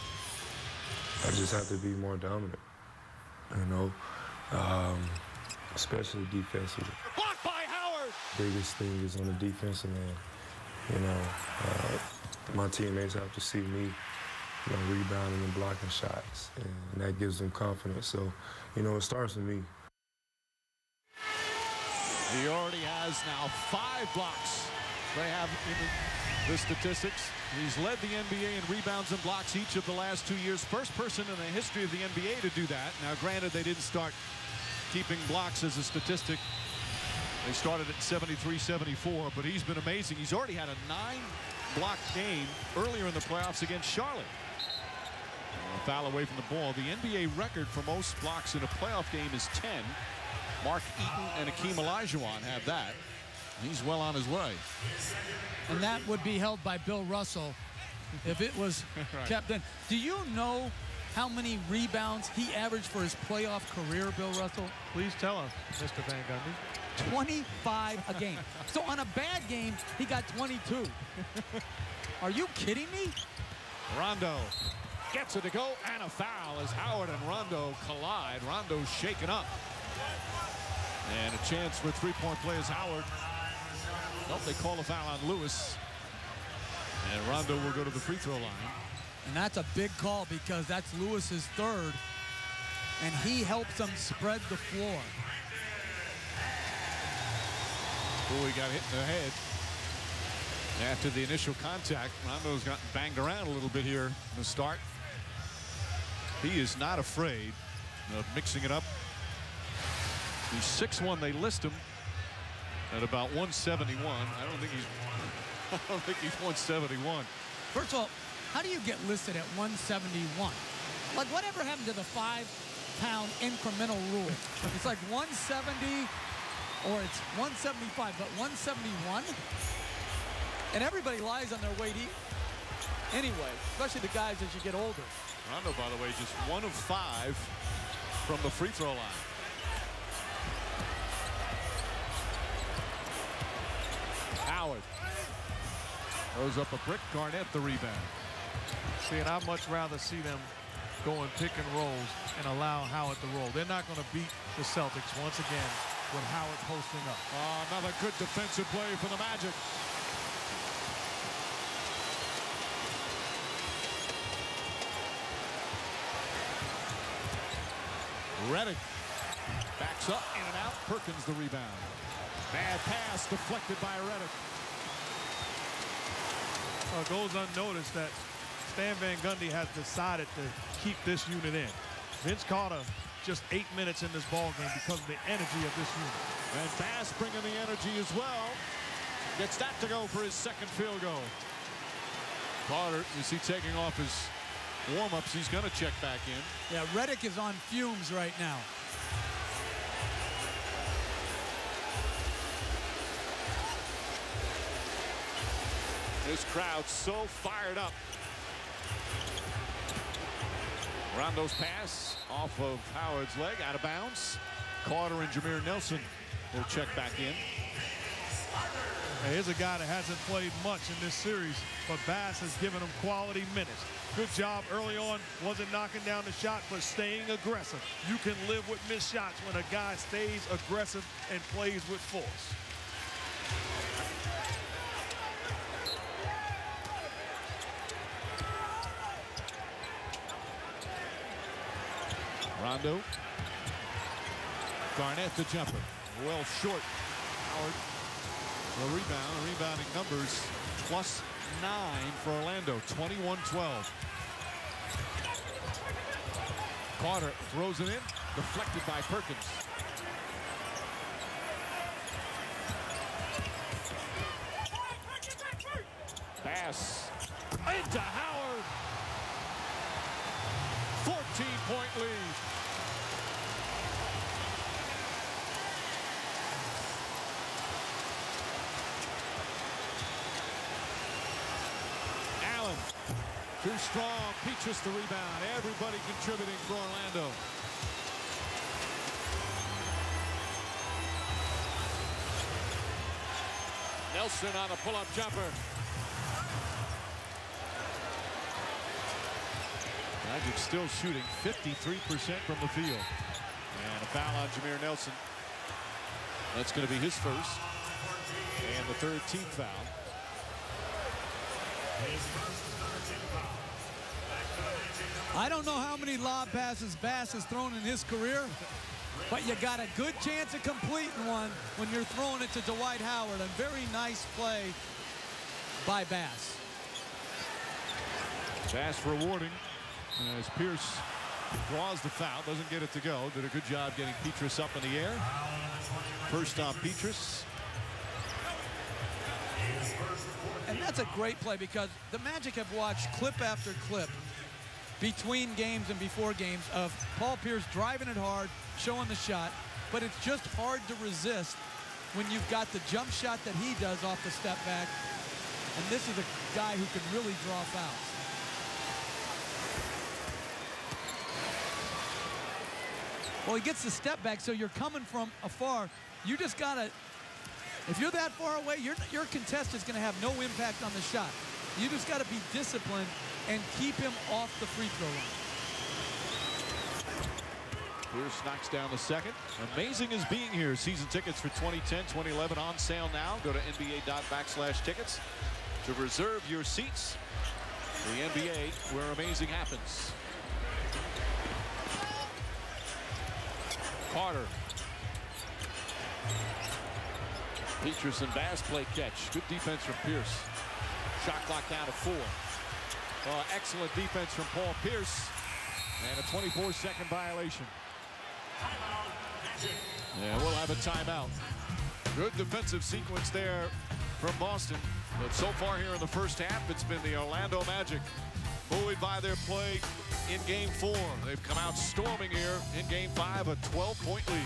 I just have to be more dominant, you know, especially defensively. Blocked by Howard! Biggest thing is on the defensive end. You know, my teammates have to see me, you know, rebounding and blocking shots, and that gives them confidence. So, you know, it starts with me. He already has now 5 blocks. They have in the statistics. He's led the NBA in rebounds and blocks each of the last 2 years. First person in the history of the NBA to do that. Now, granted, they didn't start keeping blocks as a statistic. They started at 73-74, but he's been amazing. He's already had a 9-block game earlier in the playoffs against Charlotte. A foul away from the ball. The NBA record for most blocks in a playoff game is 10. Mark Eaton and Akeem Olajuwon have that. He's well on his way. And that would be held by Bill Russell if it was right. kept in. Do you know how many rebounds he averaged for his playoff career, Bill Russell? Please tell us, Mr. Van Gundy. 25 a game. So on a bad game, he got 22. Are you kidding me? Rondo gets it to go, and a foul as Howard and Rondo collide. Rondo's shaken up. And a chance for three-point play as Howard. Nope, they call a foul on Lewis. And Rondo will go to the free throw line. And that's a big call because that's Lewis's third. And he helps them spread the floor. Bowie got hit in the head. After the initial contact, Rondo's gotten banged around a little bit here in the start. He is not afraid of mixing it up. He's 6'1". They list him at about 171. I don't think he's 171. First of all, how do you get listed at 171? Like, whatever happened to the 5-pound incremental rule? It's like 170 or it's 175, but 171? And everybody lies on their weight anyway, especially the guys as you get older. Rondo, by the way, just 1 of 5 from the free throw line. Howard throws up a brick. Garnett the rebound. See, and I'd much rather see them go and pick and rolls and allow Howard to roll. They're not going to beat the Celtics once again with Howard posting up. Another good defensive play for the Magic. Redick backs up, in and out. Perkins the rebound. Bad pass deflected by Redick. It goes unnoticed that Stan Van Gundy has decided to keep this unit in. Vince Carter just 8 minutes in this ball game because of the energy of this unit. And Bass bringing the energy as well. Gets that to go for his second field goal. Carter, you see, taking off his warm-ups. He's going to check back in. Yeah, Redick is on fumes right now. This crowd so fired up. Rondo's pass off of Howard's leg, out of bounds. Carter and Jameer Nelson will check back in. Here's a guy that hasn't played much in this series, but Bass has given him quality minutes. Good job early on. Wasn't knocking down the shot, but staying aggressive. You can live with missed shots when a guy stays aggressive and plays with force. Rondo. Garnett the jumper. Well short. Howard. The rebound. Rebounding numbers +9 for Orlando. 21-12. Carter throws it in. Deflected by Perkins. Pass into Howard. 14-point lead. Allen, too strong. Peaches the rebound. Everybody contributing for Orlando. Nelson on a pull-up jumper. Magic still shooting 53% from the field. And a foul on Jameer Nelson. That's going to be his first. And the third team foul. I don't know how many lob passes Bass has thrown in his career, but you got a good chance of completing one when you're throwing it to Dwight Howard. A very nice play by Bass. Bass rewarding as Pierce draws the foul, doesn't get it to go. Did a good job getting Petrus up in the air. First on Petrus. And that's a great play because the Magic have watched clip after clip between games and before games of Paul Pierce driving it hard, showing the shot, but it's just hard to resist when you've got the jump shot that he does off the step back. And this is a guy who can really draw fouls. Well, he gets the step back, so you're coming from afar. You just got to, if you're that far away, your contest is going to have no impact on the shot. You just got to be disciplined and keep him off the free throw line. Pierce knocks down the second. Amazing is being here. Season tickets for 2010, 2011 on sale now. Go to nba.com/tickets to reserve your seats. The NBA, where amazing happens. Carter. Peterson Bass play catch. Good defense from Pierce. Shot clock down to 4. Excellent defense from Paul Pierce. And a 24-second violation. Yeah, we'll have a timeout. Good defensive sequence there from Boston. But so far here in the first half, it's been the Orlando Magic buoyed by their play in Game 4. They've come out storming here in Game 5, a 12-point lead.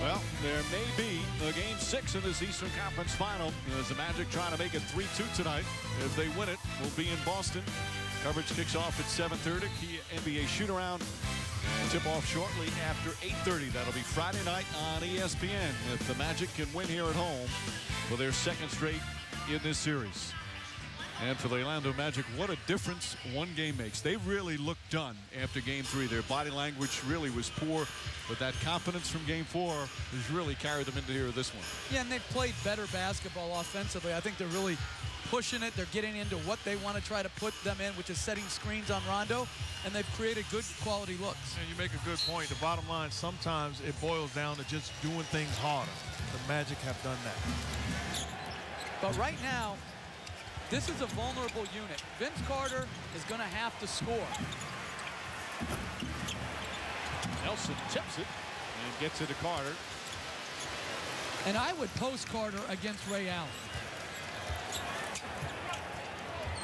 Well, there may be a Game 6 in this Eastern Conference Final as the Magic trying to make it 3-2 tonight. If they win it, we'll be in Boston. Coverage kicks off at 7:30. Key NBA shoot-around. And tip-off shortly after 8:30. That'll be Friday night on ESPN if the Magic can win here at home for their second straight in this series. And for the Orlando Magic, what a difference one game makes. They really looked done after Game 3. Their body language really was poor, but that confidence from Game 4 has really carried them into here this one. Yeah, and they've played better basketball offensively. I think they're really pushing it. They're getting into what they want to try to put them in, which is setting screens on Rondo, and they've created good quality looks. And you make a good point. The bottom line, sometimes it boils down to just doing things harder. The Magic have done that. But right now, this is a vulnerable unit. Vince Carter is going to have to score. Nelson tips it and gets it to Carter. And I would post Carter against Ray Allen.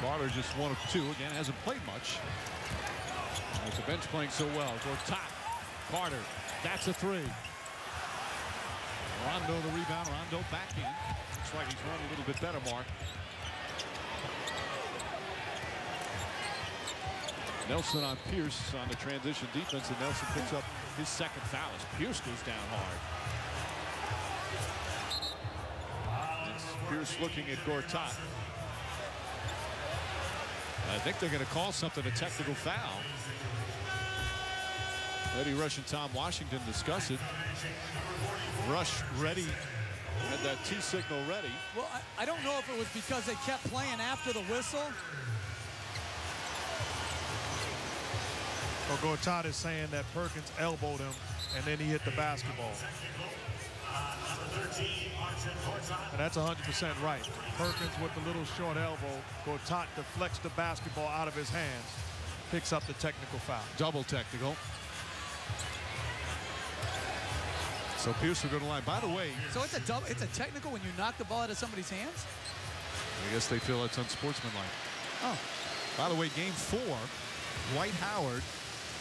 Carter just 1 of 2. Again, hasn't played much. As the bench playing so well. Gortat. Carter. That's a 3. Rondo the rebound. Rondo back in. Looks like he's run a little bit better, Mark. Nelson on Pierce on the transition defense, and Nelson picks up his second foul as Pierce goes down hard. It's Pierce looking at Gortat. I think they're going to call something a technical foul. Eddie Rush and Tom Washington discuss it. Rush ready, had that T signal ready. Well, I don't know if it was because they kept playing after the whistle. So Gortat is saying that Perkins elbowed him, and then he hit the basketball. And that's 100% right. Perkins with the little short elbow. Gortat deflects the basketball out of his hands, picks up the technical foul. Double technical. So Pierce will go to the line. By the way, so it's a technical when you knock the ball out of somebody's hands? I guess they feel it's unsportsmanlike. Oh. By the way, Game 4, Dwight Howard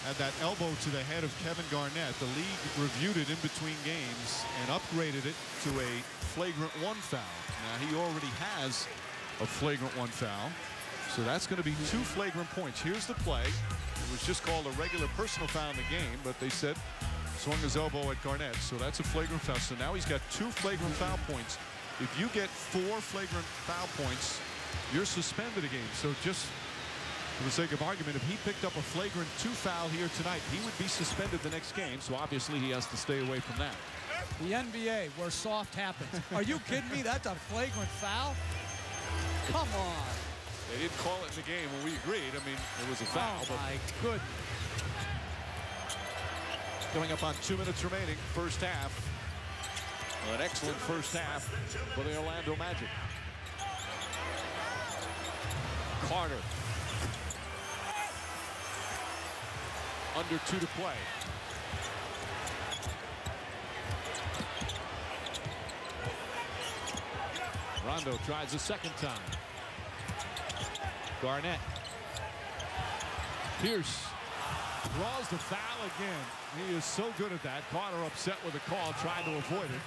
had that elbow to the head of Kevin Garnett. The league reviewed it in between games and upgraded it to a flagrant 1 foul. Now, he already has a flagrant 1 foul. So that's going to be 2 flagrant points. Here's the play. It was just called a regular personal foul in the game, but they said swung his elbow at Garnett. So that's a flagrant foul. So now he's got 2 flagrant foul points. If you get 4 flagrant foul points, you're suspended a game. So just for the sake of argument, if he picked up a flagrant 2 foul here tonight, he would be suspended the next game. So obviously he has to stay away from that. The NBA, where soft happens. Are you kidding me? That's a flagrant foul? Come on. They didn't call it in the game when we agreed. I mean, it was a foul. Oh, my goodness. Coming up on 2 minutes remaining, first half. Well, an excellent first half for the Orlando Magic. Carter. Under 2 to play. Rondo tries a second time. Garnett. Pierce. Draws the foul again. He is so good at that. Carter upset with the call, trying to avoid it.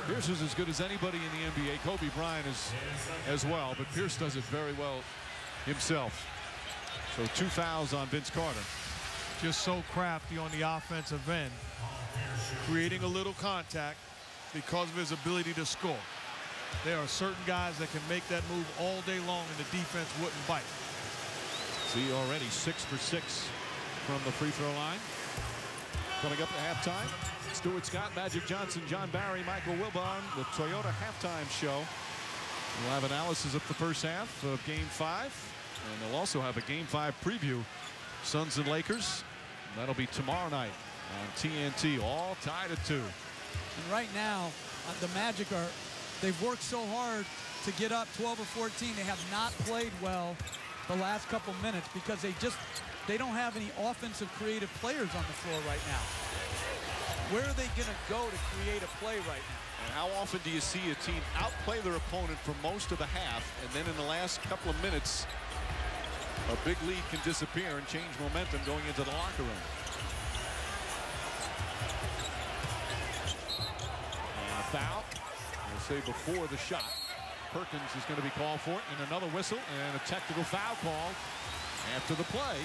Pierce is as good as anybody in the NBA. Kobe Bryant is as well, but Pierce does it very well himself. So 2 fouls on Vince Carter. Just so crafty on the offensive end, creating a little contact because of his ability to score. There are certain guys that can make that move all day long and the defense wouldn't bite. See, already 6 for 6 from the free throw line. Coming up at halftime, Stuart Scott, Magic Johnson, John Barry, Michael Wilbon, the Toyota halftime show. We'll have analysis of the first half of Game 5, and they'll also have a Game 5 preview. Suns and Lakers. That'll be tomorrow night on TNT, all tied at 2. And right now, the Magic they've worked so hard to get up 12 or 14. They have not played well the last couple minutes because they don't have any offensive creative players on the floor right now. Where are they going to go to create a play right now? And how often do you see a team outplay their opponent for most of the half, and then in the last couple of minutes, a big lead can disappear and change momentum going into the locker room? And a foul. We'll say before the shot. Perkins is going to be called for it, and another whistle and a technical foul called after the play.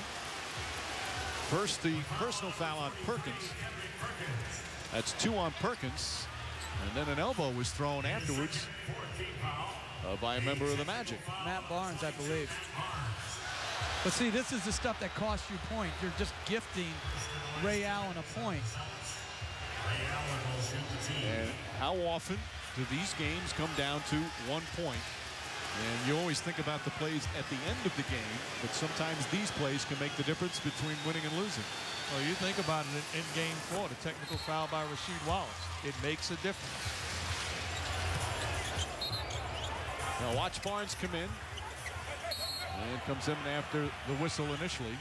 First, the personal foul on Perkins. That's 2 on Perkins. And then an elbow was thrown afterwards by a member of the Magic. Matt Barnes, I believe. But see, this is the stuff that costs you points. You're just gifting Ray Allen a point. And how often do these games come down to 1 point? And you always think about the plays at the end of the game, but sometimes these plays can make the difference between winning and losing. Well, you think about it in Game 4, the technical foul by Rasheed Wallace. It makes a difference. Now watch Barnes come in. And comes in after the whistle initially.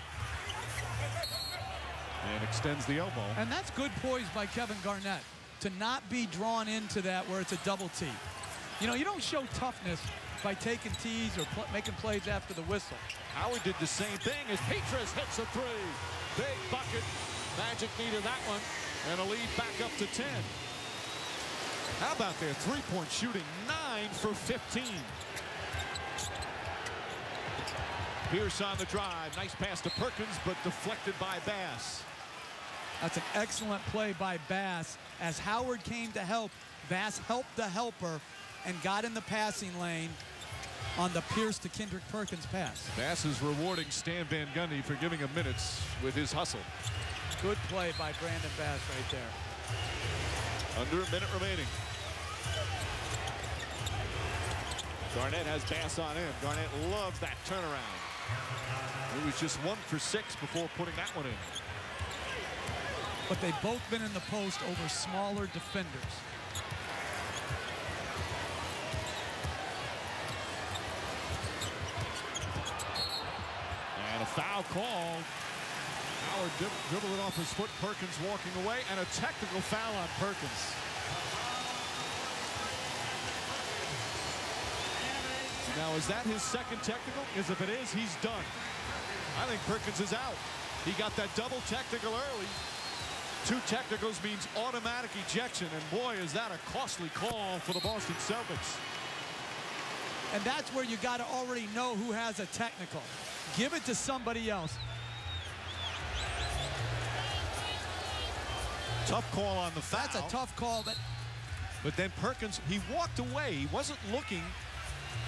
And extends the elbow. And that's good poise by Kevin Garnett to not be drawn into that where it's a double tee. You know, you don't show toughness by taking tees or making plays after the whistle. Howard did the same thing as Petrus hits a 3. Big bucket. Magic needed that one. And a lead back up to 10. How about their three-point shooting? 9 for 15. Pierce on the drive. Nice pass to Perkins, but deflected by Bass. That's an excellent play by Bass. As Howard came to help, Bass helped the helper and got in the passing lane on the Pierce to Kendrick Perkins pass. Bass is rewarding Stan Van Gundy for giving him minutes with his hustle. Good play by Brandon Bass right there. Under a minute remaining. Garnett has Bass on in. Garnett loves that turnaround. He was just 1 for 6 before putting that one in. But they've both been in the post over smaller defenders. And a foul called. Howard dribbled it off his foot. Perkins walking away, and a technical foul on Perkins. Now, is that his second technical? Because if it is, he's done. I think Perkins is out. He got that double technical early. 2 technicals means automatic ejection, and boy, is that a costly call for the Boston Celtics. And that's where you got to already know who has a technical. Give it to somebody else. Tough call on the foul. That's a tough call. But then Perkins, he walked away. He wasn't looking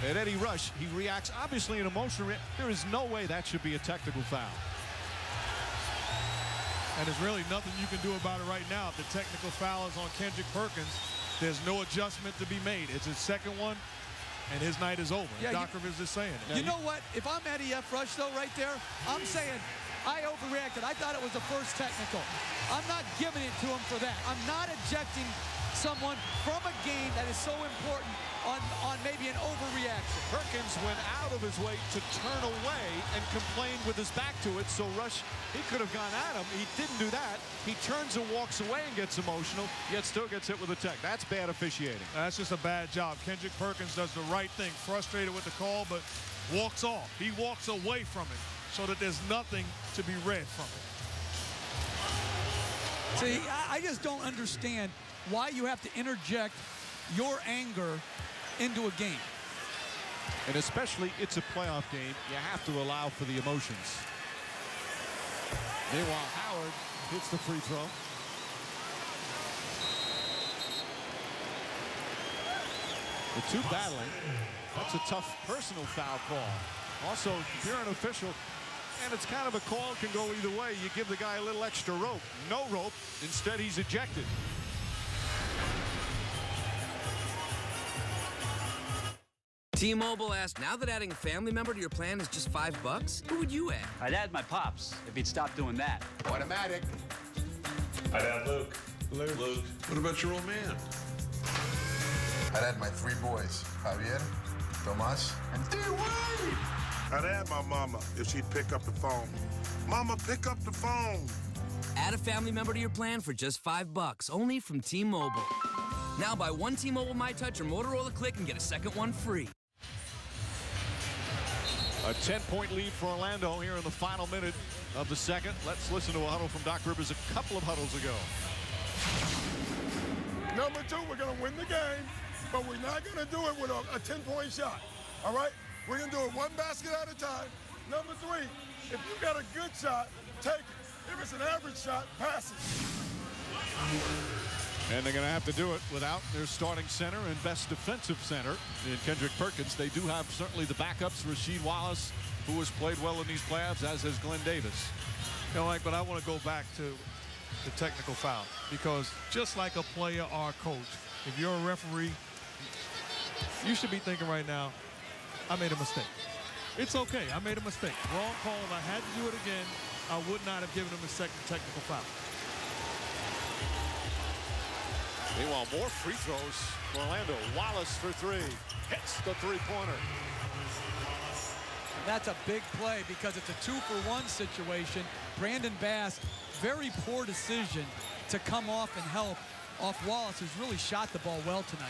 at Eddie Rush. He reacts, obviously, an emotional reaction. There is no way that should be a technical foul. And there's really nothing you can do about it right now. If the technical foul is on Kendrick Perkins, there's no adjustment to be made. It's his second one, and his night is over. Yeah, Doc Rivers is saying it. You know what? If I'm Eddie F. Rush, though, right there, I'm saying I overreacted. I thought it was the first technical. I'm not giving it to him for that. I'm not ejecting someone from a game that is so important on maybe an overreaction. Perkins went out of his way to turn away and complained with his back to it, so Rush, he could have gone at him. He didn't do that. He turns and walks away and gets emotional, yet still gets hit with a tech. That's bad officiating. That's just a bad job. Kendrick Perkins does the right thing, frustrated with the call, but walks off. He walks away from it so that there's nothing to be read from it. See, I just don't understand why you have to interject your anger into a game. And especially, it's a playoff game. You have to allow for the emotions. Meanwhile, Howard hits the free throw. The two battling. That's a tough personal foul call. Also, if you're an official, and it's kind of a call, can go either way. You give the guy a little extra rope. No rope. Instead, he's ejected. T-Mobile asked, now that adding a family member to your plan is just $5, who would you add? I'd add my pops if he'd stop doing that. Automatic. I'd add Luke. Luke. What about your old man? I'd add my 3 boys, Javier, Tomas, and D-Wade. I'd add my mama if she'd pick up the phone. Mama, pick up the phone. Add a family member to your plan for just $5, only from T-Mobile. Now buy one T-Mobile MyTouch or Motorola Click and get a second one free. A 10-point lead for Orlando here in the final minute of the second. Let's listen to a huddle from Doc Rivers a couple of huddles ago. Number 2, we're going to win the game, but we're not going to do it with a 10-point shot, all right? We're going to do it one basket at a time. Number 3, if you got a good shot, take it. If it's an average shot, pass it. And they're going to have to do it without their starting center and best defensive center in Kendrick Perkins. They do have certainly the backups, Rasheed Wallace, who has played well in these playoffs, as has Glenn Davis. You know, Mike, but I want to go back to the technical foul, because just like a player or a coach, if you're a referee, you should be thinking right now, I made a mistake. It's okay. I made a mistake. Wrong call. If I had to do it again, I would not have given him a second technical foul. Meanwhile, more free throws for Orlando. Wallace for 3. Hits the three-pointer. That's a big play because it's a 2-for-1 situation. Brandon Bass, very poor decision to come off and help off Wallace, who's really shot the ball well tonight.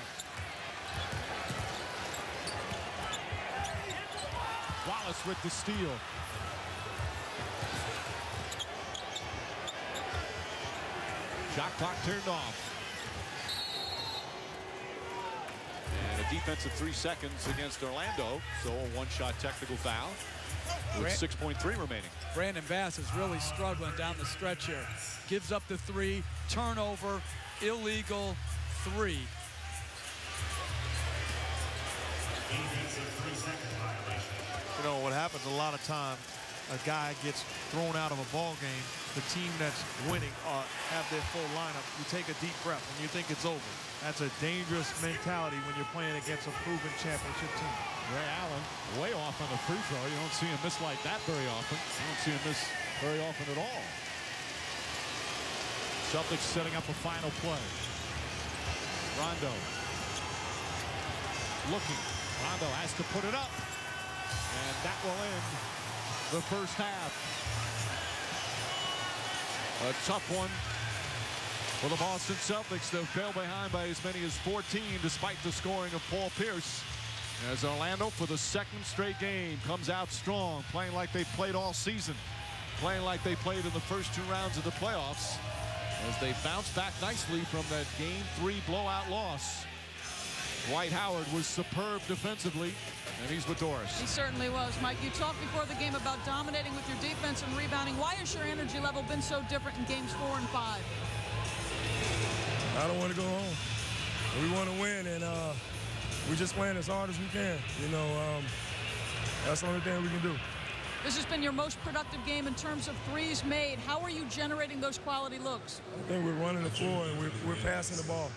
Wallace with the steal. Shot clock turned off. And a defensive 3 seconds against Orlando. So a one-shot technical foul with 6.3 remaining. Brandon Bass is really struggling down the stretch here. Gives up the 3, turnover, illegal 3. You know, what happens a lot of times, a guy gets thrown out of a ball game, the team that's winning have their full lineup. You take a deep breath and you think it's over. That's a dangerous mentality when you're playing against a proven championship team. Ray Allen way off on the free throw. You don't see him miss like that very often. You don't see him miss very often at all. Celtics setting up a final play. Rondo looking. Rondo has to put it up. And that will end the first half. A tough one for the Boston Celtics. They'll fail behind by as many as 14 despite the scoring of Paul Pierce. As Orlando, for the second straight game, comes out strong, playing like they've played all season, playing like they played in the first 2 rounds of the playoffs, as they bounce back nicely from that Game 3 blowout loss. Dwight Howard was superb defensively, and he's with Doris. He certainly was, Mike. You talked before the game about dominating with your defense and rebounding. Why has your energy level been so different in games 4 and 5? I don't want to go home. We want to win, and we're just playing as hard as we can. You know, that's the only thing we can do. This has been your most productive game in terms of threes made. How are you generating those quality looks? I think we're running the floor, and we're passing the ball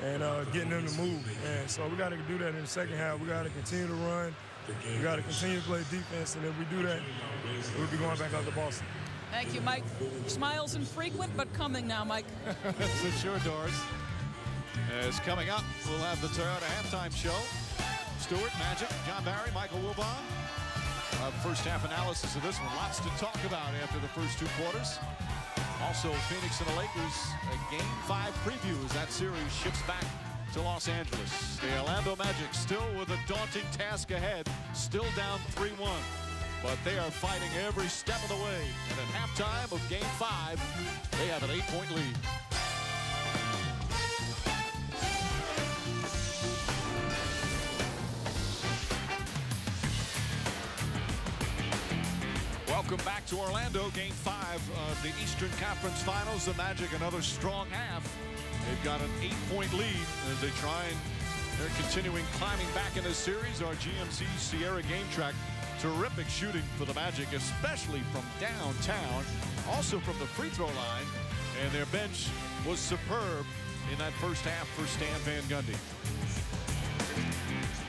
and getting them to move. And so we got to do that in the second half. We got to continue to run. We got to continue to play defense, and if we do that, we'll be going back out to Boston. Thank you, Mike. Smiles infrequent, but coming now, Mike. That's for sure, Doris. As coming up, we'll have the Toyota halftime show. Stewart, Magic, John Barry, Michael Wilbon. First half analysis of this one. Lots to talk about after the first 2 quarters. Also, Phoenix and the Lakers, a Game 5 preview as that series ships back to Los Angeles. The Orlando Magic still with a daunting task ahead, still down 3-1. but they are fighting every step of the way. And at halftime of Game 5, they have an 8-point lead. Welcome back to Orlando, Game 5 of the Eastern Conference Finals. The Magic, another strong half. They've got an 8-point lead as they try and they're continuing climbing back in this series. Our GMC Sierra game track. Terrific shooting for the Magic, especially from downtown, also from the free throw line. And their bench was superb in that first half for Stan Van Gundy.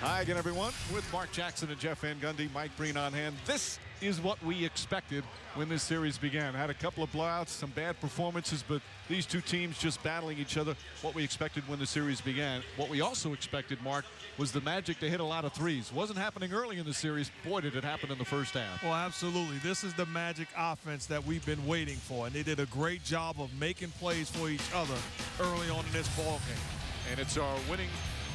Hi again, everyone, with Mark Jackson and Jeff Van Gundy, Mike Breen on hand. This is what we expected when this series began. Had a couple of blowouts, some bad performances, but these two teams just battling each other. What we expected when the series began. What we also expected, Mark, was the Magic to hit a lot of threes. Wasn't happening early in the series. Boy, did it happen in the first half. Well, absolutely. This is the Magic offense that we've been waiting for, and they did a great job of making plays for each other early on in this ball game. And it's our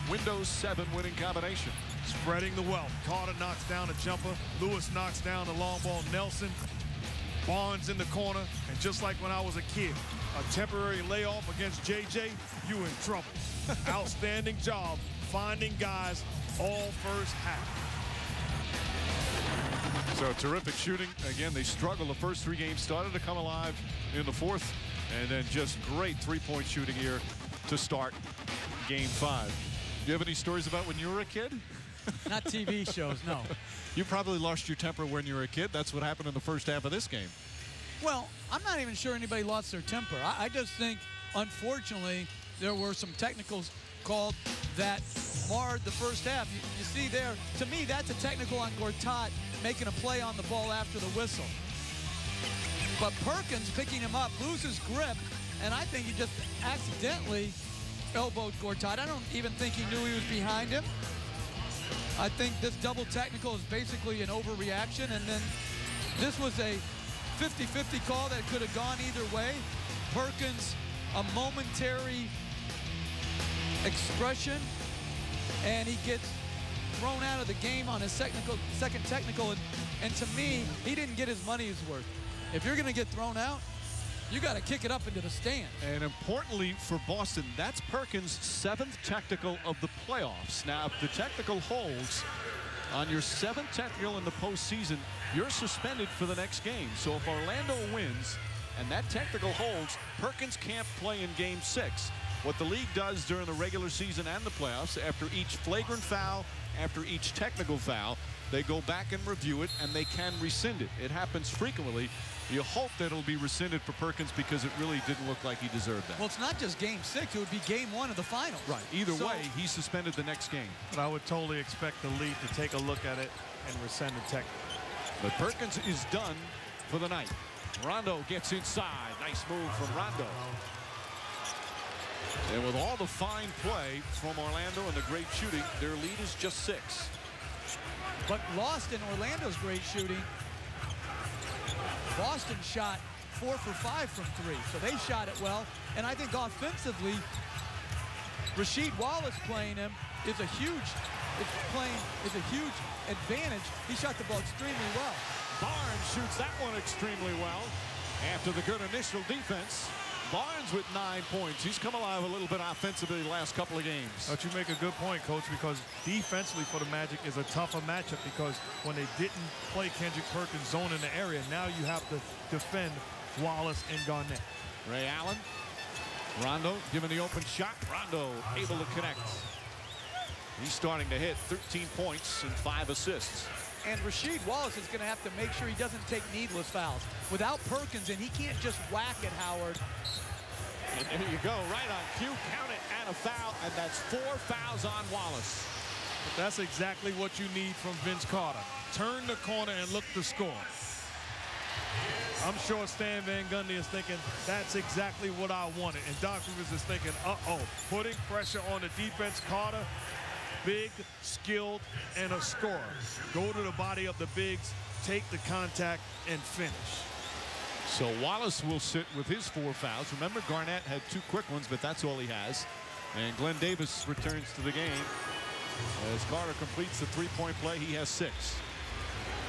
Windows 7 winning combination. Spreading the wealth. Carter knocks down a jumper. Lewis knocks down the long ball. Nelson. Barnes in the corner. And just like when I was a kid, a temporary layoff against JJ, you in trouble. Outstanding job finding guys all first half. So terrific shooting. Again, they struggled the first 3 games. Started to come alive in the fourth. And then just great three-point shooting here to start Game 5. Do you have any stories about when you were a kid? Not TV shows, no. You probably lost your temper when you were a kid. That's what happened in the first half of this game. Well, I'm not even sure anybody lost their temper. I just think, unfortunately, there were some technicals called that marred the first half. You see there, to me, that's a technical on Gortat making a play on the ball after the whistle. But Perkins picking him up, loses grip, and I think he just accidentally elbowed Gortat. I don't even think he knew he was behind him. I think this double technical is basically an overreaction, and then this was a 50-50 call that could have gone either way. Perkins, a momentary expression, and he gets thrown out of the game on his second technical, and to me, he didn't get his money's worth. If you're going to get thrown out, you got to kick it up into the stand. And importantly for Boston, that's Perkins' 7th technical of the playoffs. Now, if the technical holds on your 7th technical in the postseason, you're suspended for the next game. So if Orlando wins and that technical holds, Perkins can't play in Game 6. What the league does during the regular season and the playoffs, after each flagrant foul, after each technical foul, they go back and review it, and they can rescind it. It happens frequently. You hope that it'll be rescinded for Perkins because it really didn't look like he deserved that. Well, it's not just Game 6. It would be Game 1 of the finals. Right. Either way, he's suspended the next game. But I would totally expect the league to take a look at it and rescind the technical. But Perkins is done for the night. Rondo gets inside. Nice move from Rondo. And with all the fine play from Orlando and the great shooting, their lead is just 6. But lost in Orlando's great shooting. Boston shot 4 for 5 from 3, so they shot it well. And I think offensively, Rasheed Wallace playing him is a huge advantage. He shot the ball extremely well. Barnes shoots that one extremely well. After the good initial defense, Barnes with 9 points. He's come alive a little bit offensively the last couple of games. But you make a good point, Coach, because defensively for the Magic is a tougher matchup because when they didn't play Kendrick Perkins zone in the area, now you have to defend Wallace and Garnett. Ray Allen. Rondo given the open shot. Rondo able to connect. He's starting to hit 13 points and 5 assists. And Rasheed Wallace is going to have to make sure he doesn't take needless fouls. Without Perkins in, he can't just whack at Howard. And there you go, right on cue, count it, and a foul, and that's 4 fouls on Wallace. But that's exactly what you need from Vince Carter. Turn the corner and look to score. I'm sure Stan Van Gundy is thinking, that's exactly what I wanted. And Doc Rivers is thinking, putting pressure on the defense. Carter, big, skilled, and a scorer. Go to the body of the bigs, take the contact, and finish. So Wallace will sit with his 4 fouls. Remember, Garnett had 2 quick ones, but that's all he has. And Glenn Davis returns to the game. As Carter completes the 3-point play, he has 6.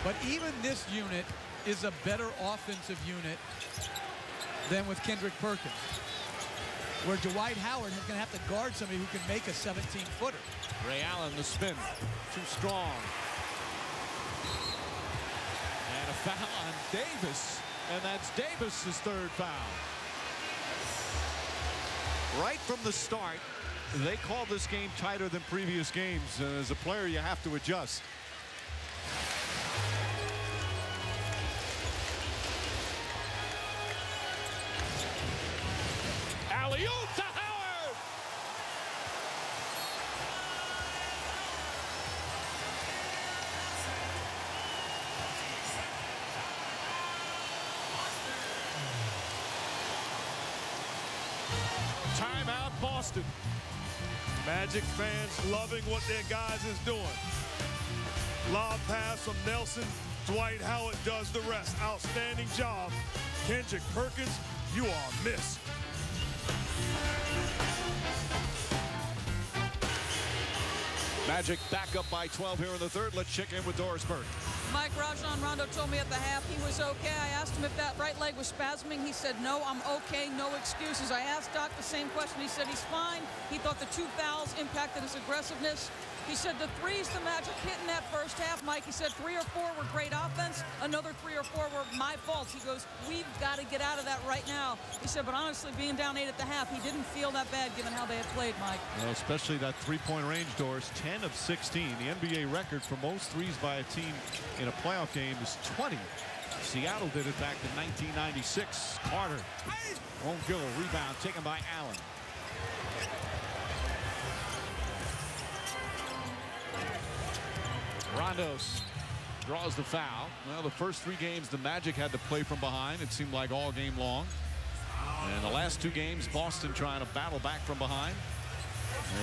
But even this unit is a better offensive unit than with Kendrick Perkins, where Dwight Howard is going to have to guard somebody who can make a 17-footer. Ray Allen, the spin, too strong. And a foul on Davis, and that's Davis's third foul. Right from the start, they called this game tighter than previous games, and as a player, you have to adjust. Alley-oop to Howard! Timeout, Boston. Magic fans loving what their guys is doing. Lob pass from Nelson. Dwight Howard does the rest. Outstanding job. Kendrick Perkins, you are missed. Magic back up by 12 here in the third. Let's check in with Doris Burke. Mike, Rajon Rondo told me at the half he was okay. I asked him if that right leg was spasming. He said, no, I'm okay, no excuses. I asked Doc the same question. He said he's fine. He thought the 2 fouls impacted his aggressiveness. He said the threes the Magic hit in that first half, Mike, he said 3 or 4 were great offense. Another 3 or 4 were my faults. He goes, we've got to get out of that right now. He said, but honestly, being down 8 at the half, he didn't feel that bad given how they had played, Mike. Well, especially that three-point range, Doris, 10 of 16. The NBA record for most threes by a team in a playoff game is 20. Seattle did it back in 1996. Carter won't go. Rebound taken by Allen. Rondos draws the foul. Well, the first 3 games, the Magic had to play from behind. It seemed like all game long. And the last 2 games, Boston trying to battle back from behind.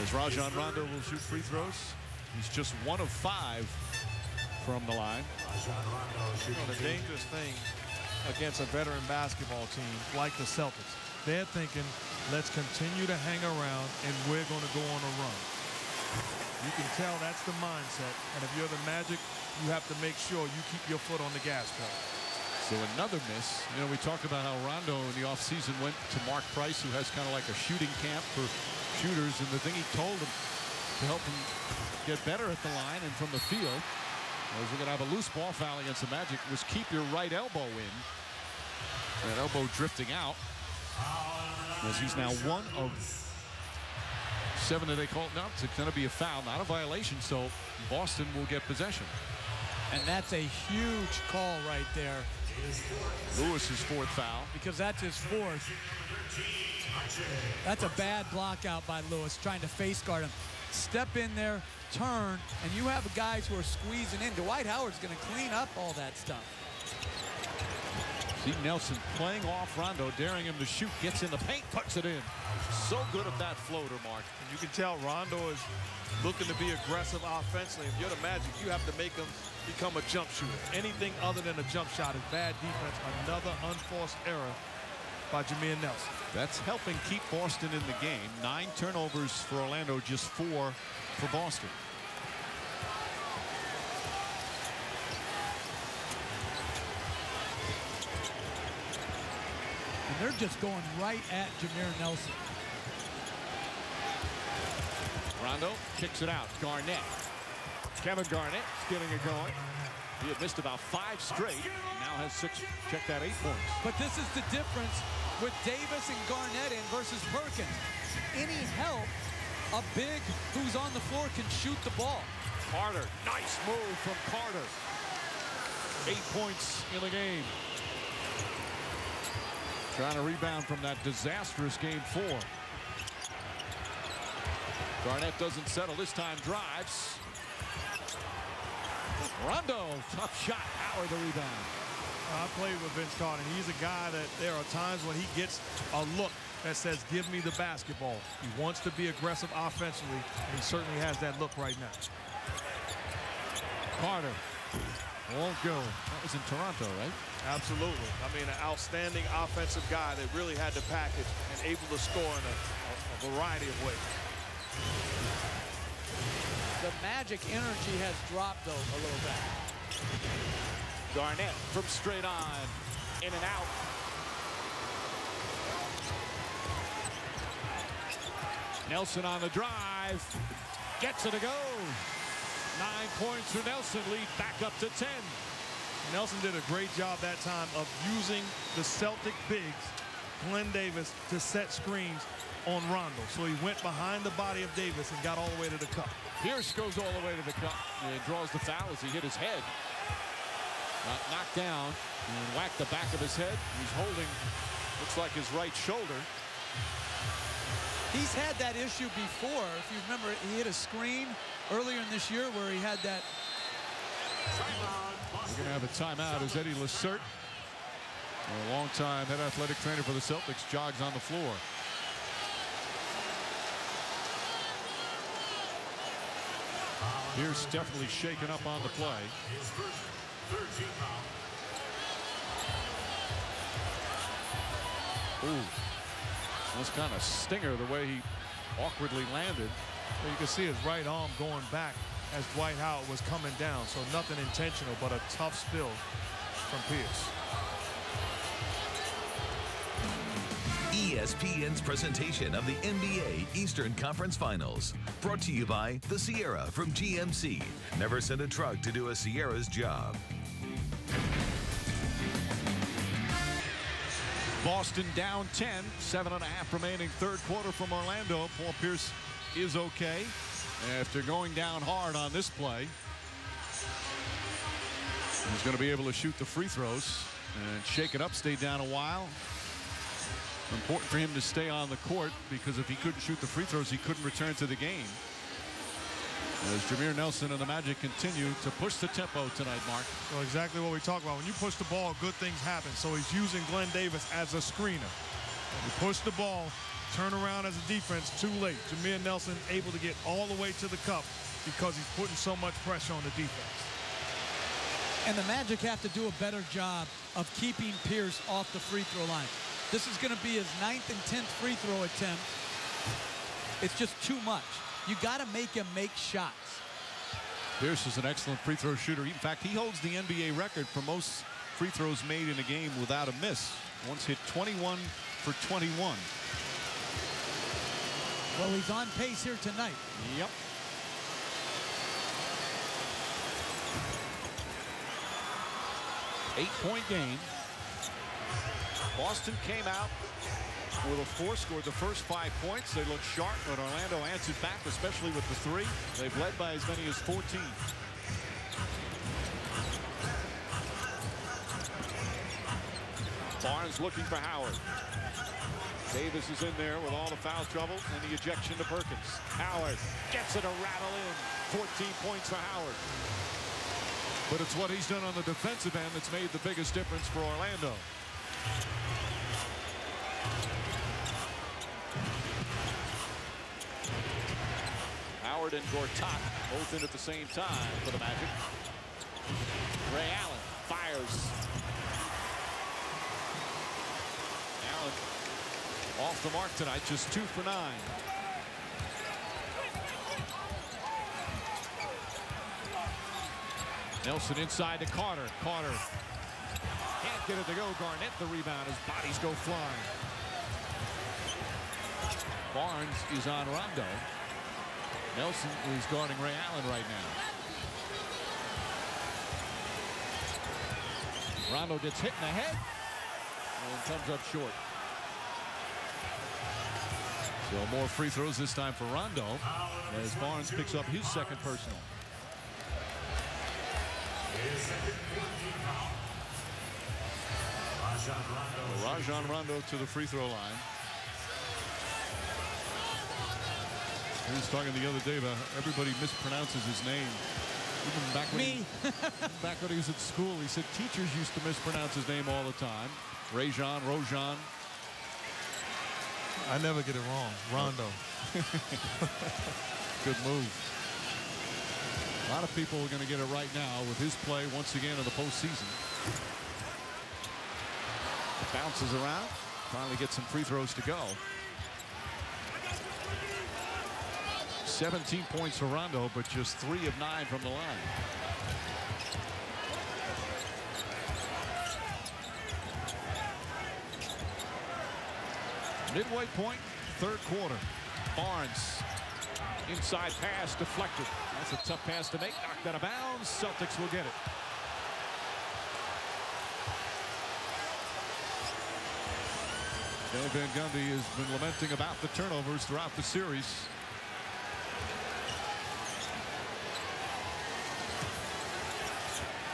As Rajon Rondo will shoot free throws. He's just 1 of 5 from the line. You know, the dangerous thing against a veteran basketball team like the Celtics, they're thinking, let's continue to hang around and we're going to go on a run. You can tell that's the mindset. And if you're the Magic, you have to make sure you keep your foot on the gas pedal. So another miss. You know, we talked about how Rondo in the offseason went to Mark Price, who has kind of like a shooting camp for shooters. And the thing he told him to help him get better at the line and from the field, as we're going to have a loose ball foul against the Magic, was keep your right elbow in. That elbow drifting out. As he's now 1 of 7 that they call. No, it's going to be a foul, not a violation, so Boston will get possession. And that's a huge call right there. Lewis's 4th foul. Because that's his 4th. That's a bad block out by Lewis, trying to face guard him. Step in there, turn, and you have guys who are squeezing in. Dwight Howard's going to clean up all that stuff. See Nelson playing off Rondo, daring him to shoot, gets in the paint, puts it in. So good at that floater, Mark. And you can tell Rondo is looking to be aggressive offensively. If you're the Magic, you have to make him become a jump shooter. Anything other than a jump shot is bad defense. Another unforced error by Jameer Nelson. That's helping keep Boston in the game. 9 turnovers for Orlando, just 4 for Boston. And they're just going right at Jameer Nelson. Rondo kicks it out. Garnett. Kevin Garnett is getting it going. He had missed about 5 straight. Now has 6. Check that, 8 points. But this is the difference with Davis and Garnett in versus Perkins. Any help, a big who's on the floor can shoot the ball. Carter, nice move from Carter. 8 points in the game. Trying to rebound from that disastrous game 4. Garnett doesn't settle this time, drives. Rondo, tough shot. Howard the rebound. I played with Vince Carter. He's a guy that there are times when he gets a look that says, give me the basketball. He wants to be aggressive offensively, and he certainly has that look right now. Carter won't go. That was in Toronto, right? Absolutely. I mean, an outstanding offensive guy that really had the package and able to score in a variety of ways. The Magic energy has dropped, though, a little bit. Garnett from straight on. In and out. Nelson on the drive. Gets it to go. 9 points for Nelson. Lead back up to 10. Nelson did a great job that time of using the Celtic bigs, Glenn Davis, to set screens on Rondo. So he went behind the body of Davis and got all the way to the cup. Pierce goes all the way to the cup and draws the foul as he hit his head. Got knocked down and whacked the back of his head. He's holding, looks like his right shoulder. He's had that issue before. If you remember, he hit a screen earlier in this year where he had that. We're going to have a timeout as Eddie Lacerte, a longtime head athletic trainer for the Celtics, jogs on the floor. Pierce definitely shaken up on the play. Ooh, that's kind of stinger the way he awkwardly landed. Well, you can see his right arm going back as Dwight Howard was coming down. So nothing intentional, but a tough spill from Pierce. ESPN's presentation of the NBA Eastern Conference Finals. Brought to you by the Sierra from GMC. Never send a truck to do a Sierra's job. Boston down 10, 7.5 remaining third quarter from Orlando. Paul Pierce is okay after going down hard on this play. He's going to be able to shoot the free throws and shake it up, stay down a while. Important for him to stay on the court because if he couldn't shoot the free throws, he couldn't return to the game. As Jameer Nelson and the Magic continue to push the tempo tonight, Mark. So exactly what we talk about. When you push the ball, good things happen. So he's using Glenn Davis as a screener. You push the ball, turn around as a defense, too late. Jameer Nelson able to get all the way to the cup because he's putting so much pressure on the defense. And the Magic have to do a better job of keeping Pierce off the free throw line. This is going to be his 9th and 10th free throw attempt. It's just too much. You got to make him make shots. Pierce is an excellent free throw shooter. In fact, he holds the NBA record for most free throws made in a game without a miss. Once hit 21 for 21. Well, he's on pace here tonight. Yep. Eight-point game. Boston came out with a four, scored the first 5 points. They looked sharp, but Orlando answered back, especially with the three. They've led by as many as 14. Barnes looking for Howard. Davis is in there with all the foul trouble and the ejection to Perkins. Howard gets it to rattle in. 14 points for Howard. But it's what he's done on the defensive end that's made the biggest difference for Orlando. Howard and Gortat both in at the same time for the Magic. Ray Allen fires. Allen off the mark tonight, just 2 for 9. Nelson inside to Carter. Carter can't get it to go. Garnett the rebound as bodies go flying. Barnes is on Rondo. Nelson is guarding Ray Allen right now. Rondo gets hit in the head and comes up short. So more free throws this time for Rondo as Barnes picks up his second personal. Rajon Rondo to the free throw line. He was talking the other day about everybody mispronounces his name. Even back when back when he was at school, he said teachers used to mispronounce his name all the time. Rajon. I never get it wrong. Rondo. Good move. A lot of people are going to get it right now with his play once again in the postseason. Bounces around. Finally gets some free throws to go. 17 points for Rondo, but just 3 of 9 from the line. Midway point, third quarter. Barnes, inside pass deflected. That's a tough pass to make. Knocked out of bounds. Celtics will get it. Stan Van Gundy has been lamenting about the turnovers throughout the series.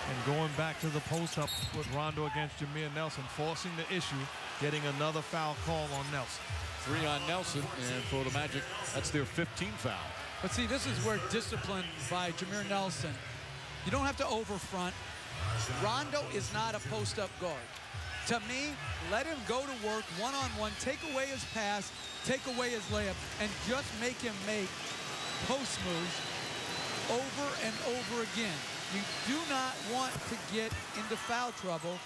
And going back to the post-up with Rondo against Jameer Nelson, forcing the issue, getting another foul call on Nelson. 3 on Nelson, and for the Magic, that's their 15th foul. But see, this is where discipline by Jameer Nelson. You don't have to overfront. Rondo is not a post-up guard. To me, let him go to work one-on-one, take away his pass, take away his layup, and just make him make post moves over and over again. You do not want to get into foul trouble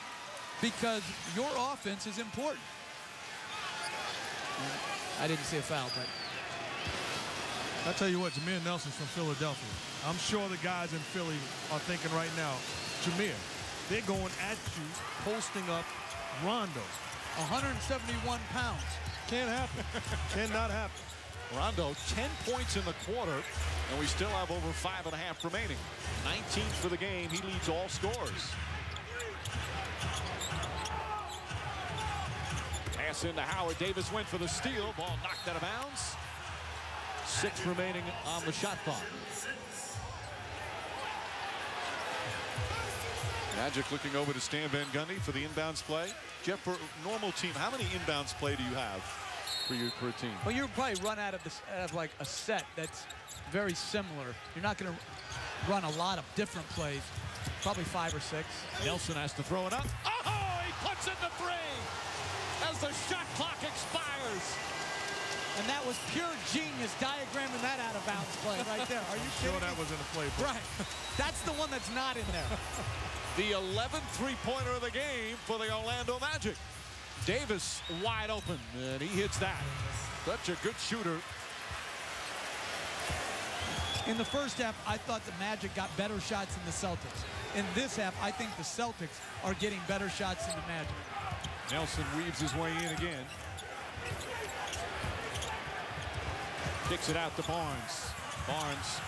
because your offense is important. I didn't see a foul, but I'll tell you what, Jameer Nelson's from Philadelphia. I'm sure the guys in Philly are thinking right now, Jameer, they're going at you, posting up Rondo. 171 pounds. Can't happen. Cannot happen. Rondo, 10 points in the quarter, and we still have over 5.5 remaining. 19th for the game. He leads all scorers. Pass into Howard. Davis went for the steal. Ball knocked out of bounds. 6 remaining on the shot clock. Magic looking over to Stan Van Gundy for the inbounds play. Jeff, for a normal team, how many inbounds play do you have for a team? Well, you'll probably run out of this like a set that's very similar. You're not going to run a lot of different plays. Probably 5 or 6. Nelson has to throw it up. Oh, he puts in the 3 as the shot clock expires. And that was pure genius diagramming that out of bounds play right there. Are you kidding? Sure that was in the playbook. Right. That's the one that's not in there. The 11th three-pointer of the game for the Orlando Magic. Davis wide open, and he hits that. Such a good shooter. In the first half, I thought the Magic got better shots than the Celtics. In this half, I think the Celtics are getting better shots than the Magic. Nelson weaves his way in again. Kicks it out to Barnes. Barnes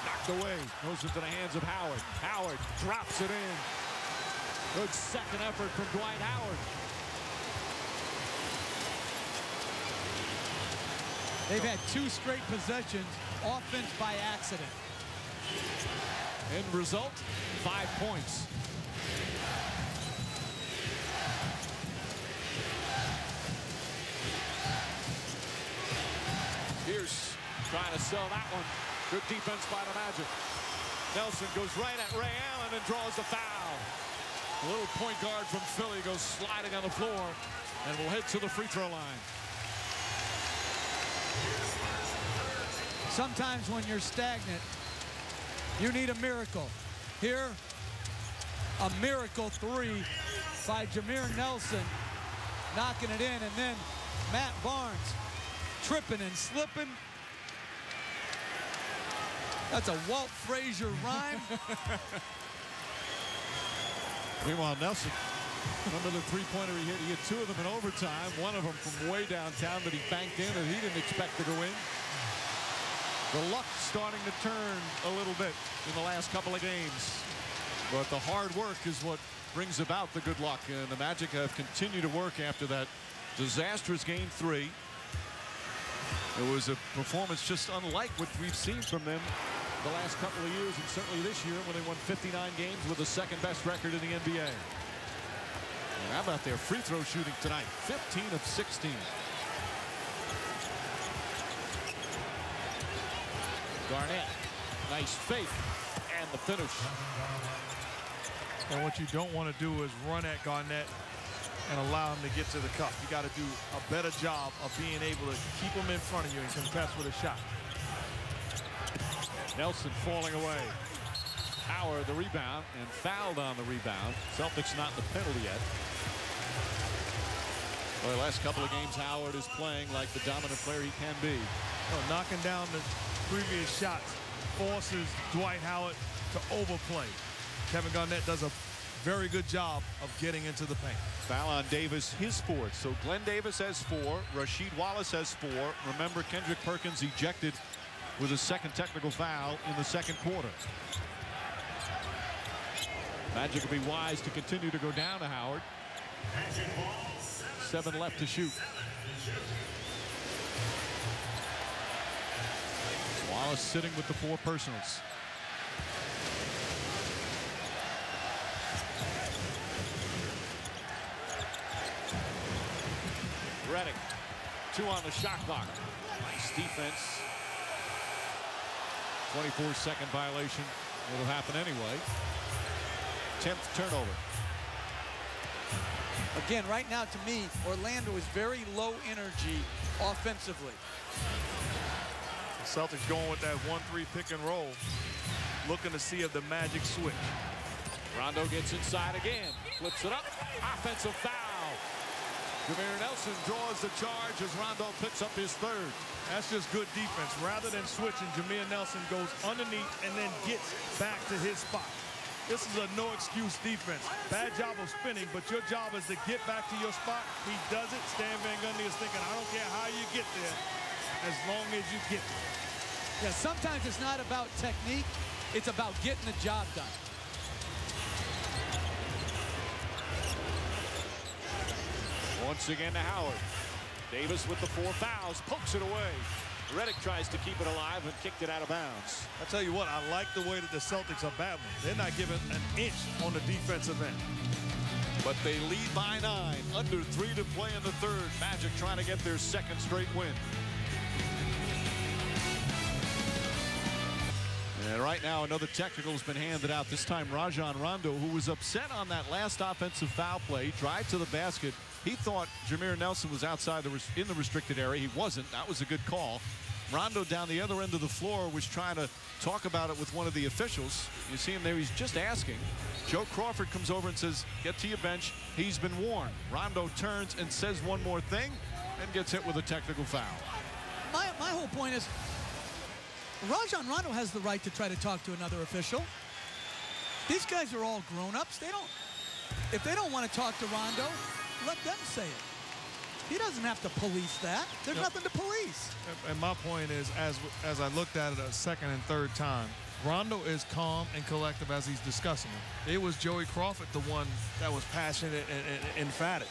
knocked away. Goes into the hands of Howard. Howard drops it in. Good second effort from Dwight Howard. They've had 2 straight possessions, offense by accident. End result, 5 points. Pierce trying to sell that one. Good defense by the Magic. Nelson goes right at Ray Allen and draws the foul. A little point guard from Philly goes sliding on the floor and will head to the free throw line. Sometimes when you're stagnant, you need a miracle. Here, a miracle 3 by Jameer Nelson, knocking it in, and then Matt Barnes tripping and slipping. That's a Walt Frazier rhyme. Meanwhile, Nelson, remember the three-pointer he hit? He hit 2 of them in overtime. One of them from way downtown that he banked in that he didn't expect to go in. The luck starting to turn a little bit in the last couple of games. But the hard work is what brings about the good luck. And the Magic have continued to work after that disastrous game 3. It was a performance just unlike what we've seen from them the last couple of years, and certainly this year when they won 59 games with the second best record in the NBA. And how about their free throw shooting tonight? 15 of 16. Garnett, nice fake, and the finish. And what you don't want to do is run at Garnett and allow him to get to the cup. You got to do a better job of being able to keep him in front of you and contest with a shot. Nelson falling away. Howard the rebound and fouled on the rebound. Celtics not in the penalty yet. Well, the last couple of games, Howard is playing like the dominant player he can be. Well, knocking down the previous shots forces Dwight Howard to overplay. Kevin Garnett does a very good job of getting into the paint. Foul on Davis, his fourth. So Glenn Davis has 4. Rasheed Wallace has 4. Remember, Kendrick Perkins ejected with a second technical foul in the second quarter. Magic will be wise to continue to go down to Howard. 7 left to shoot. Wallace sitting with the 4 personals. Redick, 2 on the shot clock. Nice defense. 24-second violation. It'll happen anyway. 10th turnover. Again, right now, to me, Orlando is very low energy offensively. The Celtics going with that 1-3 pick and roll, looking to see if the Magic switch. Rondo gets inside again, flips it up, offensive foul. Jameer Nelson draws the charge as Rondo picks up his 3rd. That's just good defense. Rather than switching, Jameer Nelson goes underneath and then gets back to his spot. This is a no-excuse defense. Bad job of spinning, but your job is to get back to your spot. He does it. Stan Van Gundy is thinking, I don't care how you get there, as long as you get there. Yeah, sometimes it's not about technique. It's about getting the job done. Once again to Howard. Davis with the 4 fouls, pokes it away. Redick tries to keep it alive and kicked it out of bounds. I tell you what, I like the way that the Celtics are battling. They're not giving an inch on the defensive end. But they lead by 9, under 3 to play in the 3rd. Magic trying to get their 2nd straight win. And right now, another technical has been handed out. This time, Rajon Rondo, who was upset on that last offensive foul play, drive to the basket. He thought Jameer Nelson was outside in the restricted area. He wasn't. That was a good call. Rondo down the other end of the floor was trying to talk about it with one of the officials. You see him there. He's just asking. Joe Crawford comes over and says, get to your bench. He's been warned. Rondo turns and says one more thing and gets hit with a technical foul. My whole point is, Rajon Rondo has the right to try to talk to another official. These guys are all grown-ups. If they don't want to talk to Rondo, let them say it. He doesn't have to police that. There's nothing to police. And my point is, as I looked at it a second and third time, Rondo is calm and collective as he's discussing it. It was Joey Crawford, the one that was passionate and emphatic.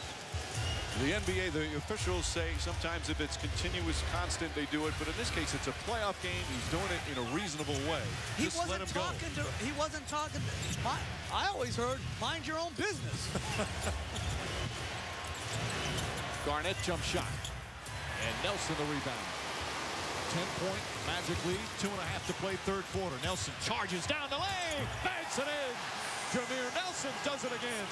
The NBA, the officials say sometimes if it's continuous, constant, they do it. But in this case, it's a playoff game. He's doing it in a reasonable way. Just let him go. He wasn't talking to. I always heard, mind your own business. Garnett jump shot. And Nelson the rebound. 10-point Magic lead. 2.5 to play 3rd quarter. Nelson charges down the lane. Banks it in. Jameer Nelson does it again.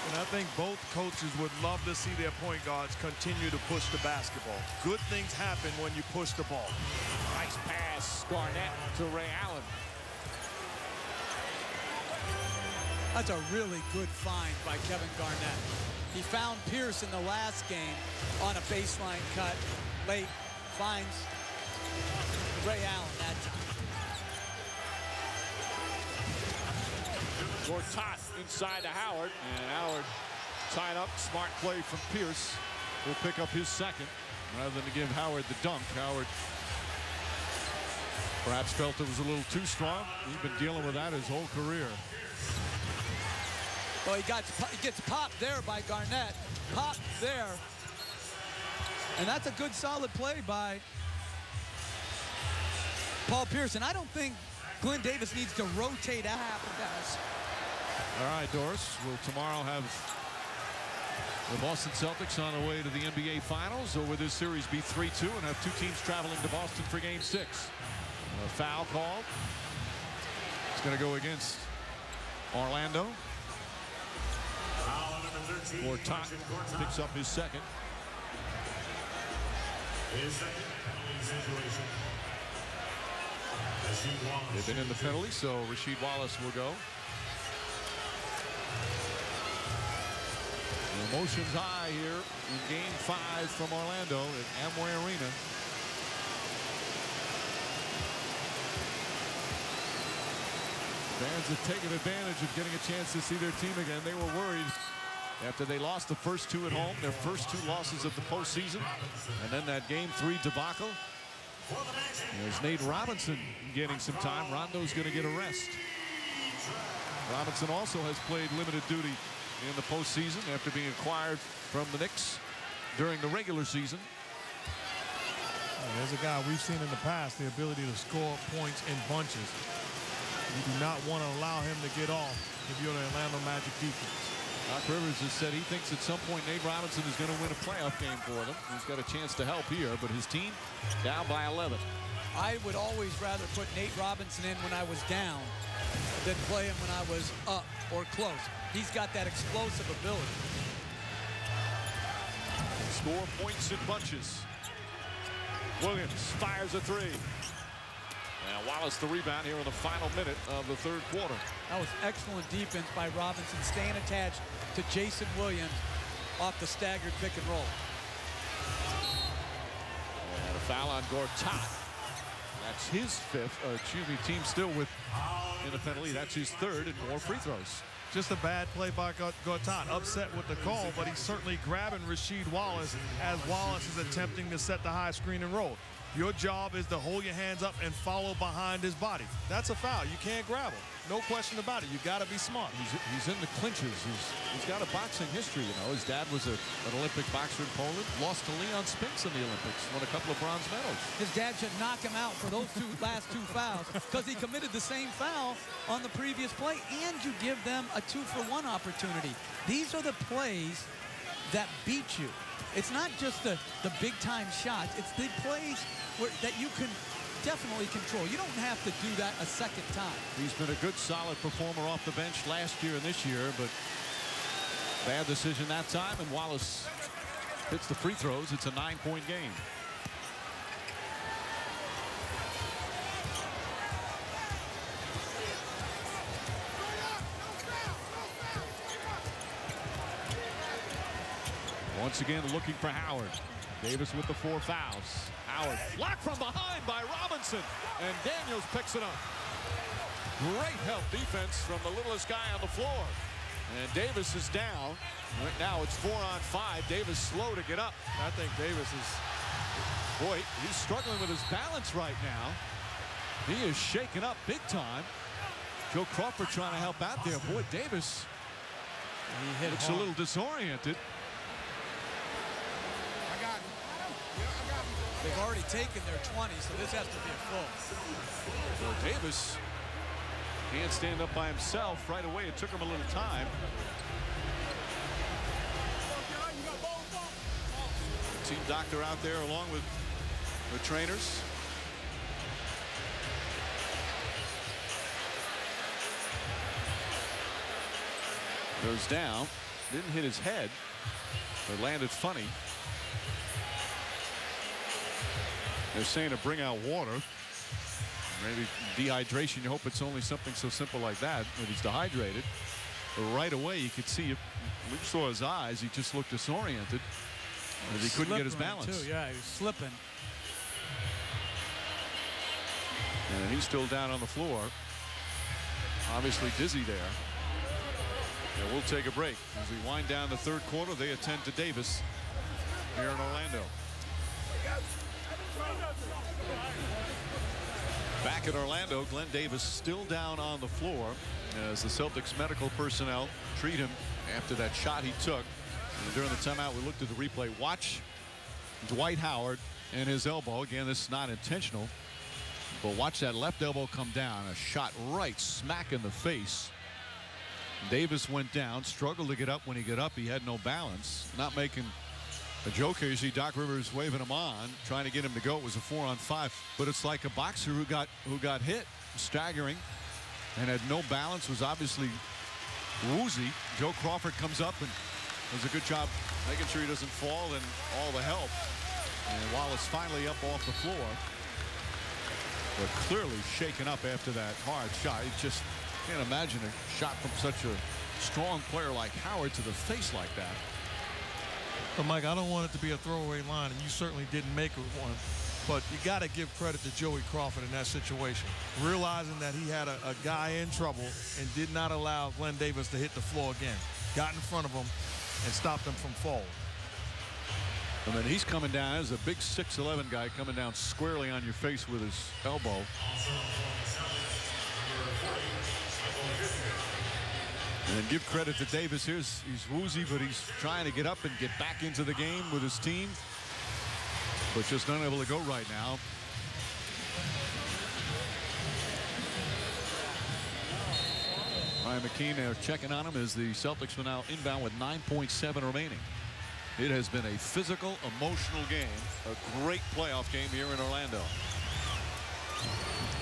And I think both coaches would love to see their point guards continue to push the basketball. Good things happen when you push the ball. Nice pass, Garnett to Ray Allen. That's a really good find by Kevin Garnett. He found Pierce in the last game on a baseline cut. Late, finds Ray Allen that time. Gortat inside to Howard, and Howard tied up. Smart play from Pierce. Will pick up his 2nd rather than to give Howard the dunk. Howard perhaps felt it was a little too strong. He's been dealing with that his whole career. Well, he gets popped there by Garnett. Popped there. And that's a good solid play by Paul Pierce. And I don't think Glenn Davis needs to rotate out happen, guys. All right, Doris. We'll tomorrow have the Boston Celtics on the way to the NBA Finals, or will this series be 3-2 and have 2 teams traveling to Boston for Game 6? A foul called. It's going to go against Orlando. Gortat picks up his 2nd. They've been in the penalty, so Rasheed Wallace will go. The emotions high here in Game 5 from Orlando at Amway Arena. Fans have taken advantage of getting a chance to see their team again. They were worried after they lost the first two at home, their first two losses of the postseason, and then that Game 3 debacle. There's Nate Robinson getting some time. Rondo's going to get a rest. Robinson also has played limited duty in the postseason after being acquired from the Knicks during the regular season. There's a guy we've seen in the past, the ability to score points in bunches. You do not want to allow him to get off if you're the Orlando Magic defense. Doc Rivers has said he thinks at some point Nate Robinson is going to win a playoff game for them. He's got a chance to help here, but his team down by 11. I would always rather put Nate Robinson in when I was down than play him when I was up or close. He's got that explosive ability. Score points in bunches. Williams fires a three. And Wallace the rebound here in the final minute of the third quarter. That was excellent defense by Robinson, staying attached to Jason Williams off the staggered pick and roll. And a foul on Gortat. That's his fifth, team still with in the penalty. That's his third and more free throws. Just a bad play by Gortat. Upset with the call, but he's certainly grabbing Rasheed Wallace as Wallace is attempting to set the high screen and roll. Your job is to hold your hands up and follow behind his body. That's a foul. You can't grab him. No question about it. You got to be smart. He's in the clinches. He's got a boxing history, you know. His dad was an Olympic boxer in Poland. Lost to Leon Spinks in the Olympics. Won a couple of bronze medals. His dad should knock him out for those last two fouls because he committed the same foul on the previous play, and you give them a 2-for-1 opportunity. These are the plays that beat you. It's not just the big-time shots. It's the plays that you can definitely control. You don't have to do that a second time. He's been a good, solid performer off the bench last year and this year, but bad decision that time, and Wallace hits the free throws. It's a 9-point game. Once again, looking for Howard. Davis with the 4 fouls. Howard blocked from behind by Robinson, and Daniels picks it up. Great help defense from the littlest guy on the floor. And Davis is down. Right now it's 4-on-5. Davis slow to get up. I think Davis is... Boy, he's struggling with his balance right now. He is shaken up big time. Joe Crawford trying to help out there. Boy, Davis looks a little disoriented. They've already taken their 20, so this has to be a full. Well, Davis can't stand up by himself right away. It took him a little time. Team doctor out there along with the trainers. Goes down. Didn't hit his head, but landed funny. They're saying to bring out water. Maybe dehydration. You hope it's only something so simple like that, that he's dehydrated. But right away, you could see, we saw his eyes. He just looked disoriented as he couldn't get his balance. Too. Yeah, he was slipping. And he's still down on the floor. Obviously dizzy there. And we'll take a break. As we wind down the third quarter, they attend to Davis here in Orlando. Back in Orlando, Glenn Davis still down on the floor as the Celtics medical personnel treat him after that shot he took. And during the timeout, we looked at the replay. Watch Dwight Howard and his elbow. Again, this is not intentional, but watch that left elbow come down. A shot right smack in the face. Davis went down, struggled to get up. When he got up, he had no balance. Not making a joke here. You see Doc Rivers waving him on, trying to get him to go. It was a 4-on-5, but it's like a boxer who got hit, staggering, and had no balance. Was obviously woozy. Joe Crawford comes up and does a good job making sure he doesn't fall, and all the help. And Wallace finally up off the floor, but clearly shaken up after that hard shot. You just can't imagine a shot from such a strong player like Howard to the face like that. But Mike, I don't want it to be a throwaway line, and you certainly didn't make it one. But you got to give credit to Joey Crawford in that situation, realizing that he had a guy in trouble and did not allow Glenn Davis to hit the floor again. Got in front of him and stopped him from falling. And then he's coming down as a big 6'11" guy coming down squarely on your face with his elbow. And then give credit to Davis. He's woozy, but he's trying to get up and get back into the game with his team, but just not able to go right now. Ryan McKean there checking on him as the Celtics are now inbound with 9.7 remaining. It has been a physical, emotional game, a great playoff game here in Orlando.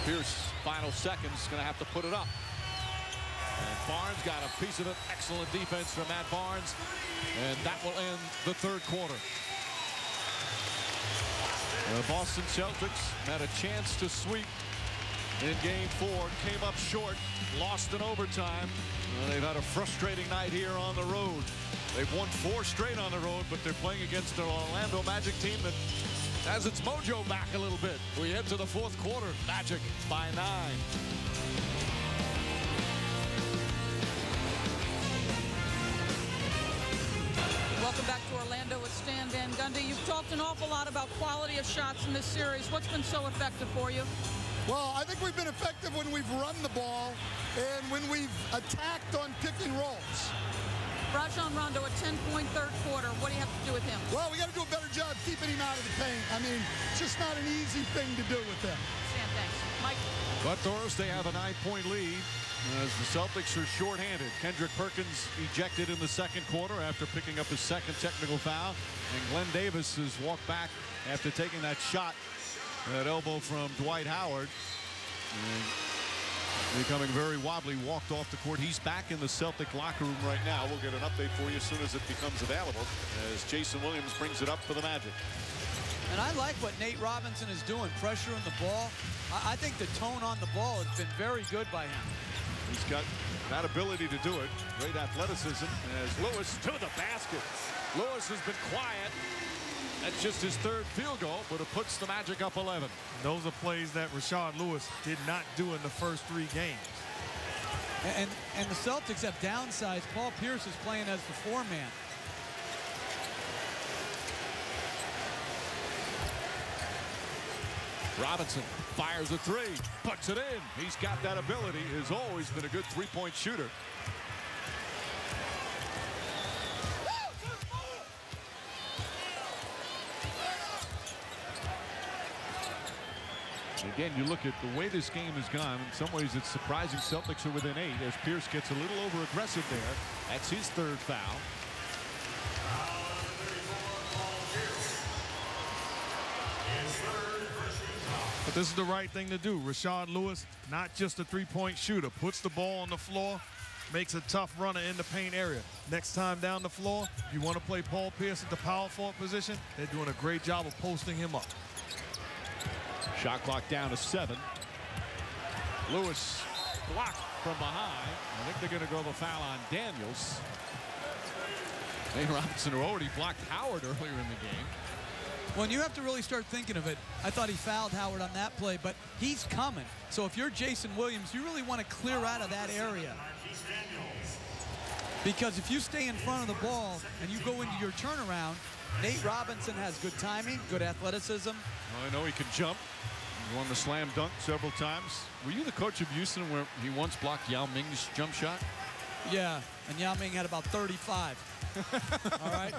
Pierce, final seconds, going to have to put it up. And Barnes got a piece of it. Excellent defense from Matt Barnes. And that will end the third quarter. The Boston Celtics had a chance to sweep in game 4. Came up short. Lost in overtime. They've had a frustrating night here on the road. They've won 4 straight on the road, but they're playing against an Orlando Magic team that has its mojo back a little bit. We head to the fourth quarter. Magic by 9. Welcome back to Orlando with Stan Van Gundy. You've talked an awful lot about quality of shots in this series. What's been so effective for you? Well, I think we've been effective when we've run the ball and when we've attacked on pick and rolls. Rajon Rondo, a 10-point third quarter. What do you have to do with him? Well, we got to do a better job keeping him out of the paint. I mean, it's just not an easy thing to do with him. Stan, thanks. Mike? But Doris, they have a 9-point lead as the Celtics are shorthanded. Kendrick Perkins ejected in the second quarter after picking up his second technical foul. And Glenn Davis has walked back after taking that shot, that elbow from Dwight Howard. And becoming very wobbly, walked off the court. He's back in the Celtic locker room right now. We'll get an update for you as soon as it becomes available as Jason Williams brings it up for the Magic. And I like what Nate Robinson is doing, pressuring the ball. I think the tone on the ball has been very good by him. He's got that ability to do it. Great athleticism as Lewis to the basket. Lewis has been quiet. That's just his third field goal, but it puts the Magic up 11. Those are plays that Rashard Lewis did not do in the first 3 games. And the Celtics have downsized. Paul Pierce is playing as the 4-man. Robinson fires a 3, puts it in. He's got that ability. Has always been a good 3-point shooter. Again, you look at the way this game has gone. In some ways, it's surprising Celtics are within 8 as Pierce gets a little over aggressive there. That's his third foul. But this is the right thing to do. Rashard Lewis, not just a 3-point shooter, puts the ball on the floor, makes a tough runner in the paint area. Next time down the floor, if you want to play Paul Pierce at the power forward position, they're doing a great job of posting him up. Shot clock down to 7. Lewis blocked from behind. I think they're going to go the foul on Daniels. Nate Robinson, who already blocked Howard earlier in the game. When you have to really start thinking of it, I thought he fouled Howard on that play, but he's coming. So if you're Jason Williams, you really want to clear out of that area. Because if you stay in front of the ball and you go into your turnaround, Nate Robinson has good timing, good athleticism. Well, I know he can jump. He won the slam dunk several times. Were you the coach of Houston where he once blocked Yao Ming's jump shot? Yeah, and Yao Ming had about 35. All right?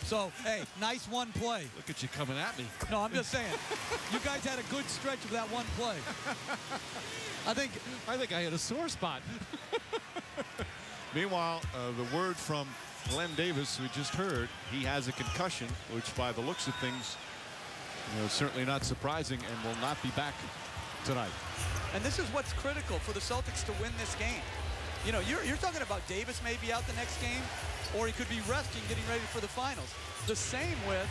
So, hey, nice one play. Look at you coming at me. No, I'm just saying. You guys had a good stretch of that one play. I think I had a sore spot. Meanwhile, the word from Glenn Davis, we just heard, he has a concussion, which by the looks of things, certainly not surprising and will not be back tonight. And this is what's critical for the Celtics to win this game. You're talking about Davis may be out the next game, or he could be resting, getting ready for the finals. The same with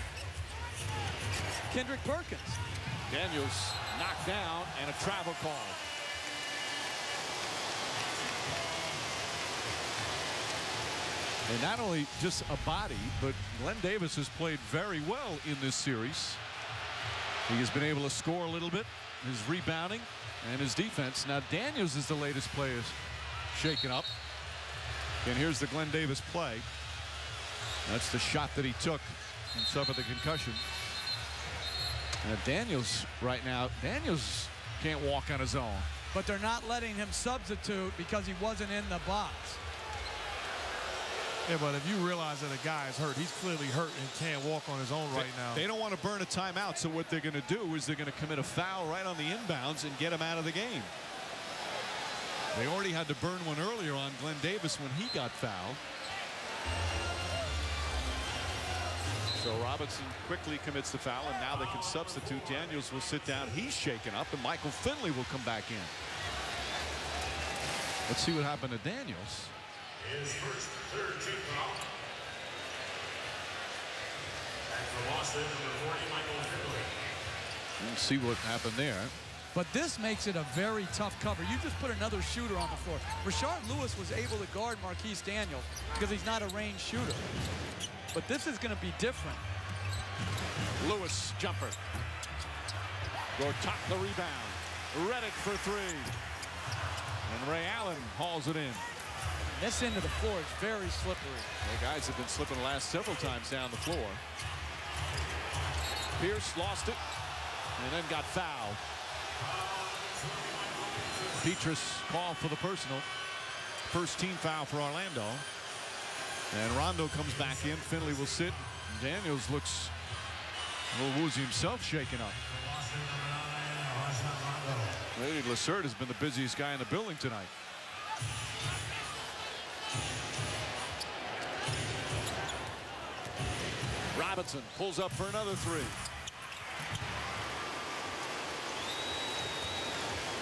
Kendrick Perkins. Daniels knocked down and a travel call. And not only just a body, but Glenn Davis has played very well in this series. He has been able to score a little bit, his rebounding and his defense. Now Daniels is the latest player shaken up. And here's the Glenn Davis play. That's the shot that he took and suffered the concussion. And Daniels right now, Daniels can't walk on his own. But they're not letting him substitute because he wasn't in the box. Yeah, but if you realize that a guy is hurt, he's clearly hurt and can't walk on his own right now. They don't want to burn a timeout, so what they're going to do is they're going to commit a foul right on the inbounds and get him out of the game. They already had to burn one earlier on Glenn Davis when he got fouled. So Robinson quickly commits the foul, and now they can substitute. Daniels will sit down. He's shaken up, and Michael Finley will come back in. Let's see what happened to Daniels. His first third team foul. And for Boston, number 40, Michael Finley. We'll see what happened there. But this makes it a very tough cover. You just put another shooter on the floor. Rashard Lewis was able to guard Marquise Daniels because he's not a range shooter. But this is going to be different. Lewis jumper. Gortat the rebound. Reddick for three. And Ray Allen hauls it in. This end of the floor is very slippery. The guys have been slipping the last several times down the floor. Pierce lost it and then got fouled. Petrus called for the personal. First team foul for Orlando. And Rondo comes back in. Finley will sit. Daniels looks a little woozy himself, shaken up. Lady Lessert has been the busiest guy in the building tonight. Robinson pulls up for another three.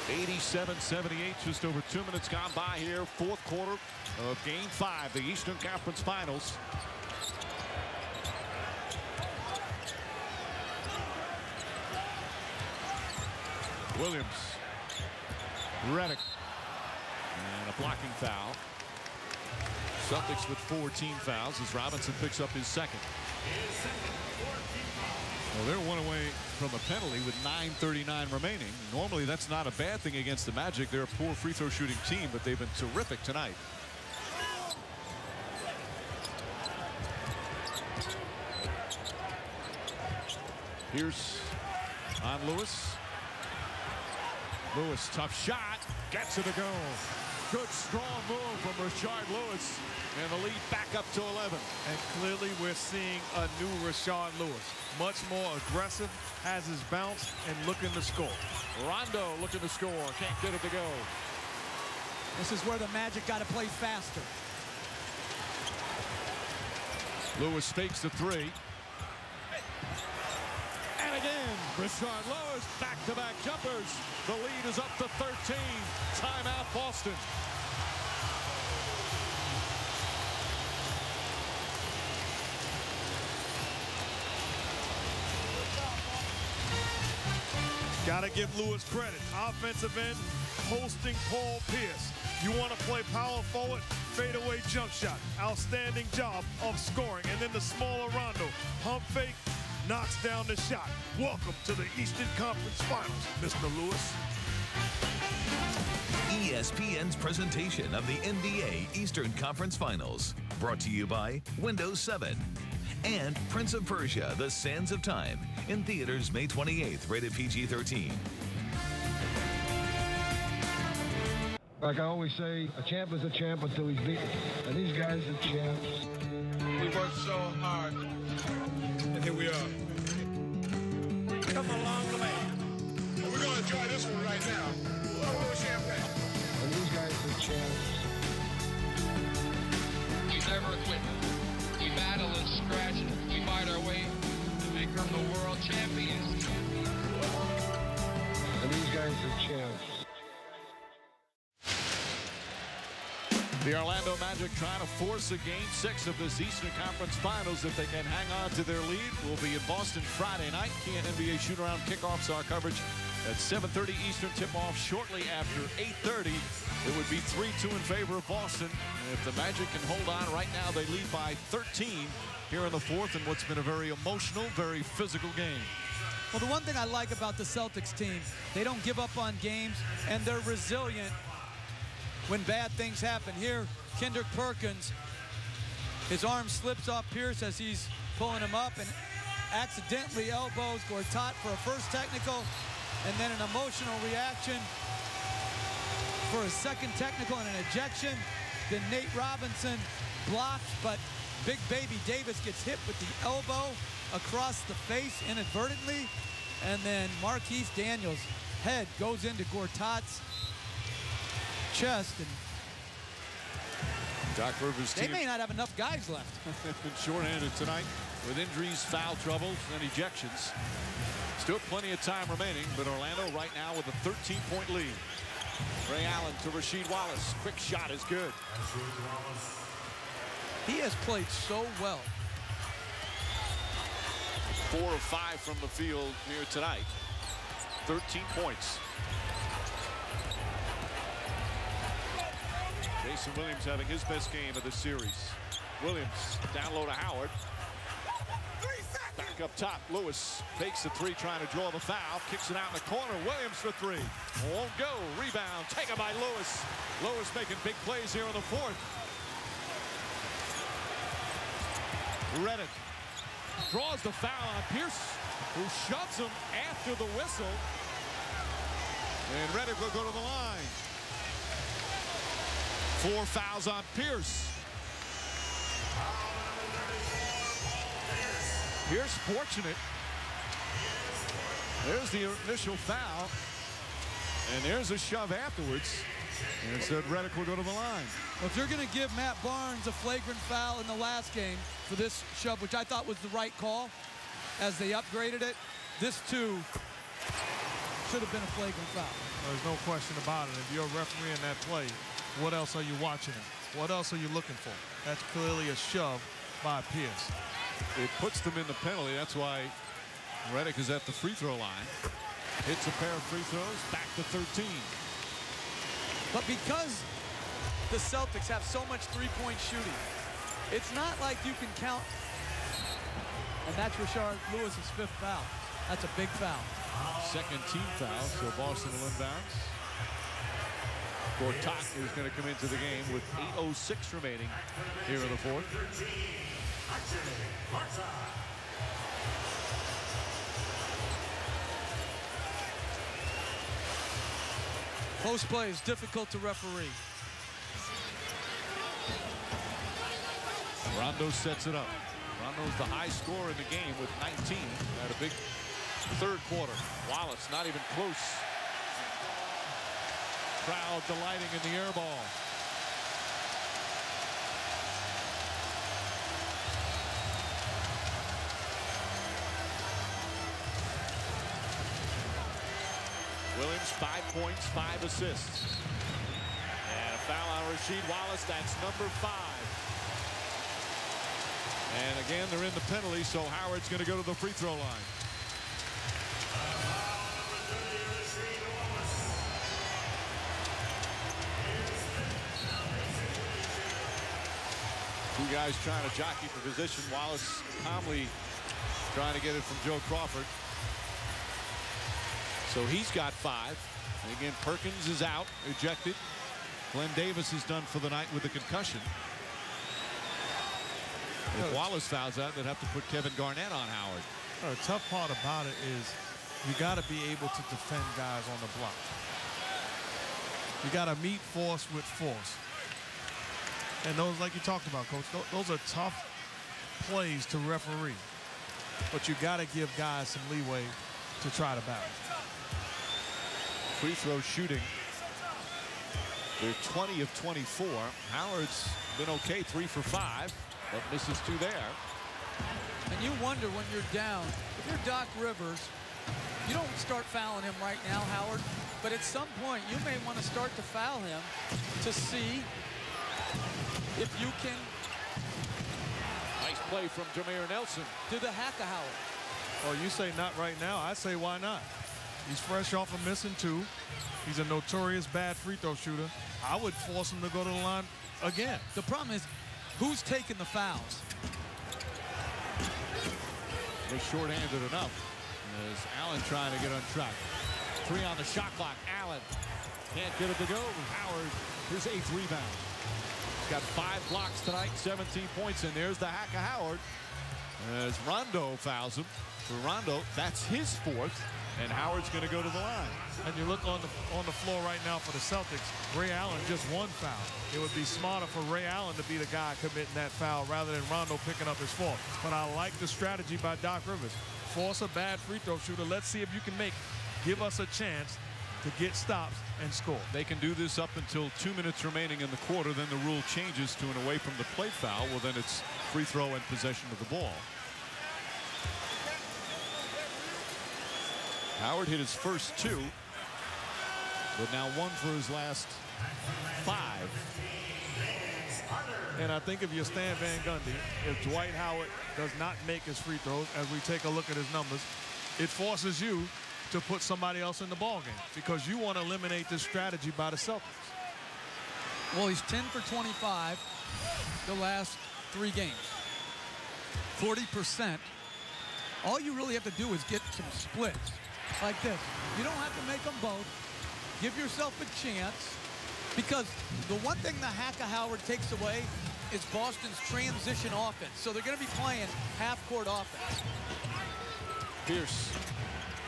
87-78, just over 2 minutes gone by here. Fourth quarter of Game 5, the Eastern Conference Finals. Williams, Reddick, and a blocking foul. Celtics with 14 fouls as Robinson picks up his second. Well, they're one away from a penalty with 9:39 remaining. Normally, that's not a bad thing against the Magic. They're a poor free throw shooting team, but they've been terrific tonight. Pierce on Lewis. Lewis, tough shot, gets it to go. Good strong move from Rashard Lewis, and the lead back up to 11. And clearly we're seeing a new Rashard Lewis. Much more aggressive, has his bounce, and looking to score. Rondo looking to score, can't get it to go. This is where the Magic got to play faster. Lewis fakes the three. And again, Rashard Lewis, back-to-back jumpers. The lead is up to 13. Timeout, Boston. Got to give Lewis credit. Offensive end, hosting Paul Pierce. You want to play power forward, fadeaway jump shot. Outstanding job of scoring. And then the smaller Rondo, pump fake, knocks down the shot. Welcome to the Eastern Conference Finals, Mr. Lewis. ESPN's presentation of the NBA Eastern Conference Finals. Brought to you by Windows 7. And Prince of Persia, The Sands of Time. In theaters May 28th, rated PG-13. Like I always say, a champ is a champ until he's beaten. And these guys are champs. We worked so hard, and here we are. Come a long way. And we're going to enjoy this one right now. A little champagne. And these guys are champs. We never quit. We battle and scratch. We fight our way to become the world champions. And these guys are champs. The Orlando Magic trying to force a Game 6 of this Eastern Conference Finals. If they can hang on to their lead, we'll be in Boston Friday night. Key NBA shoot-around kickoffs our coverage at 7:30 Eastern. Tip-off shortly after 8:30. It would be 3-2 in favor of Boston. And if the Magic can hold on right now, they lead by 13 here in the fourth in what's been a very emotional, very physical game. Well, the one thing I like about the Celtics team, they don't give up on games, and they're resilient when bad things happen. Here, Kendrick Perkins, his arm slips off Pierce as he's pulling him up and accidentally elbows Gortat for a first technical, and then an emotional reaction for a second technical and an ejection. Then Nate Robinson blocked, but Big Baby Davis gets hit with the elbow across the face inadvertently, and then Marquise Daniels' head goes into Gortat's chest, and Doc Rivers' they team may not have enough guys left. been shorthanded tonight with injuries, foul troubles, and ejections. Still plenty of time remaining, but Orlando right now with a 13-point lead. Ray Allen to Rasheed Wallace. Quick shot is good. He has played so well. 4 of 5 from the field here tonight. 13 points. Jason Williams having his best game of the series. Williams down low to Howard. Back up top, Lewis fakes the three, trying to draw the foul. Kicks it out in the corner. Williams for three. Won't go. Rebound taken by Lewis. Lewis making big plays here in the fourth. Redick draws the foul on Pierce, who shoves him after the whistle. And Redick will go to the line. 4 fouls on Pierce. Pierce fortunate. There's the initial foul. And there's a shove afterwards. And instead Redick will go to the line. Well, if you're going to give Matt Barnes a flagrant foul in the last game for this shove, which I thought was the right call as they upgraded it, this too should have been a flagrant foul. There's no question about it. If you're a referee in that play, what else are you watching? What else are you looking for? That's clearly a shove by Pierce. It puts them in the penalty. That's why Redick is at the free throw line. Hits a pair of free throws, back to 13. But because the Celtics have so much three-point shooting, it's not like you can count. And that's Rashard Lewis's 5th foul. That's a big foul. Second team foul, so Boston will inbounds. Gortat is going to come into the game with 8:06 remaining here in the fourth. Post play is difficult to referee. Rondo sets it up. Rondo's the high scorer in the game with 19. Had a big third quarter. Wallace not even close. Crowd delighting in the air ball. Williams, 5 points, 5 assists. And a foul on Rasheed Wallace. That's number 5. And again, they're in the penalty, so Howard's going to go to the free throw line. Two guys trying to jockey for position. Wallace calmly trying to get it from Joe Crawford. So he's got 5. And again, Perkins is out, ejected. Glenn Davis is done for the night with a concussion. If Wallace fouls out, they'd have to put Kevin Garnett on Howard. The tough part about it is you got to be able to defend guys on the block. You got to meet force with force. And those, like you talked about, Coach, those are tough plays to referee. But you got to give guys some leeway to try to battle. Free throw shooting. They're 20 of 24. Howard's been okay, 3 for 5, but misses 2 there. And you wonder when you're down, if you're Doc Rivers, you don't start fouling him right now, Howard, but at some point you may want to start to foul him to see if you can. Nice play from Jameer Nelson. Do the hack of Howard. Oh, you say not right now. I say why not? He's fresh off of missing 2. He's a notorious bad free throw shooter. I would force him to go to the line again. The problem is, who's taking the fouls? They're short-handed enough. As Allen trying to get on track. 3 on the shot clock. Allen can't get it to go. Howard, his 8th rebound. He's got 5 blocks tonight, 17 points, and there's the hack of Howard. As Rondo fouls him. For Rondo, that's his 4th, and Howard's going to go to the line. And you look on the floor right now for the Celtics, Ray Allen just 1 foul. It would be smarter for Ray Allen to be the guy committing that foul rather than Rondo picking up his 4th. But I like the strategy by Doc Rivers. Force a bad free throw shooter. Let's see if you can give us a chance to get stops and score. They can do this up until 2 minutes remaining in the quarter. Then the rule changes to an away from the play foul. Well, then it's free throw and possession of the ball. Howard hit his first 2, but now 1 for his last 5. And I think if you're Stan Van Gundy, if Dwight Howard does not make his free throws, as we take a look at his numbers, it forces you to put somebody else in the ballgame because you want to eliminate this strategy by the Celtics. Well, he's 10 for 25 the last 3 games. 40%. All you really have to do is get some splits like this. You don't have to make them both. Give yourself a chance, because the one thing the hack of Howard takes away is Boston's transition offense. So they're going to be playing half-court offense. Pierce.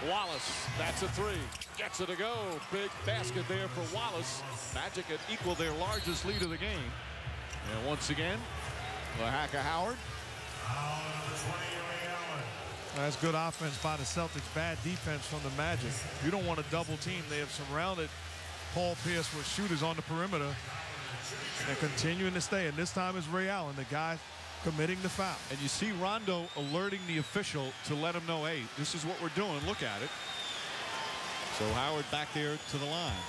Wallace, that's a 3. Gets it to go. Big basket there for Wallace. Magic had equaled their largest lead of the game. And once again, the hack of Howard. That's good offense by the Celtics. Bad defense from the Magic. You don't want a double team. They have surrounded Paul Pierce with shooters on the perimeter and continuing to stay. And this time it's Ray Allen, the guy committing the foul. And you see Rondo alerting the official to let him know, hey, this is what we're doing. Look at it. So Howard back there to the line.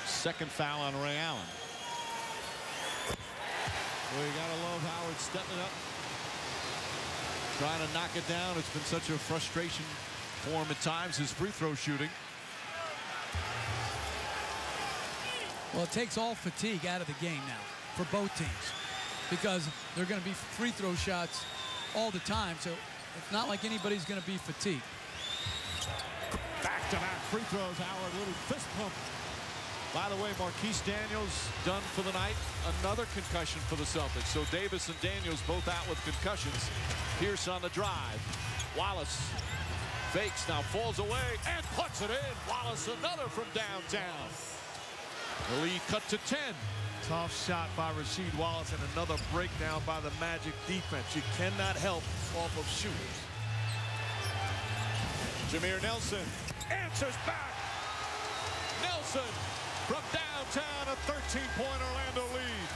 2nd foul on Ray Allen. Well, you gotta love Howard stepping up, trying to knock it down. It's been such a frustration for him at times, his free throw shooting. Well, it takes all fatigue out of the game now for both teams, because they're going to be free throw shots all the time. So it's not like anybody's going to be fatigued. Back-to-back free throws. Howard, little fist pump. By the way, Marquise Daniels done for the night. Another concussion for the Celtics. So Davis and Daniels both out with concussions. Pierce on the drive. Wallace fakes, now falls away and puts it in. Wallace, another from downtown. The lead cut to 10. Tough shot by Rasheed Wallace, and another breakdown by the Magic defense. You cannot help off of shooters. Jameer Nelson answers back. Nelson from downtown, a 13-point Orlando lead.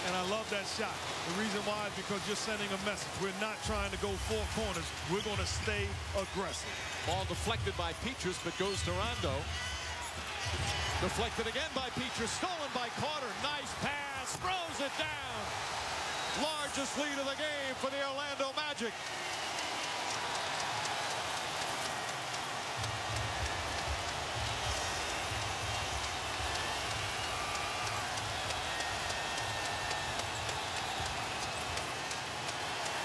And I love that shot. The reason why is because you're sending a message. We're not trying to go 4 corners. We're going to stay aggressive. Ball deflected by Petrus, but goes to Rondo. Deflected again by Petrus, stolen by Carter. Nice pass, throws it down. Largest lead of the game for the Orlando Magic.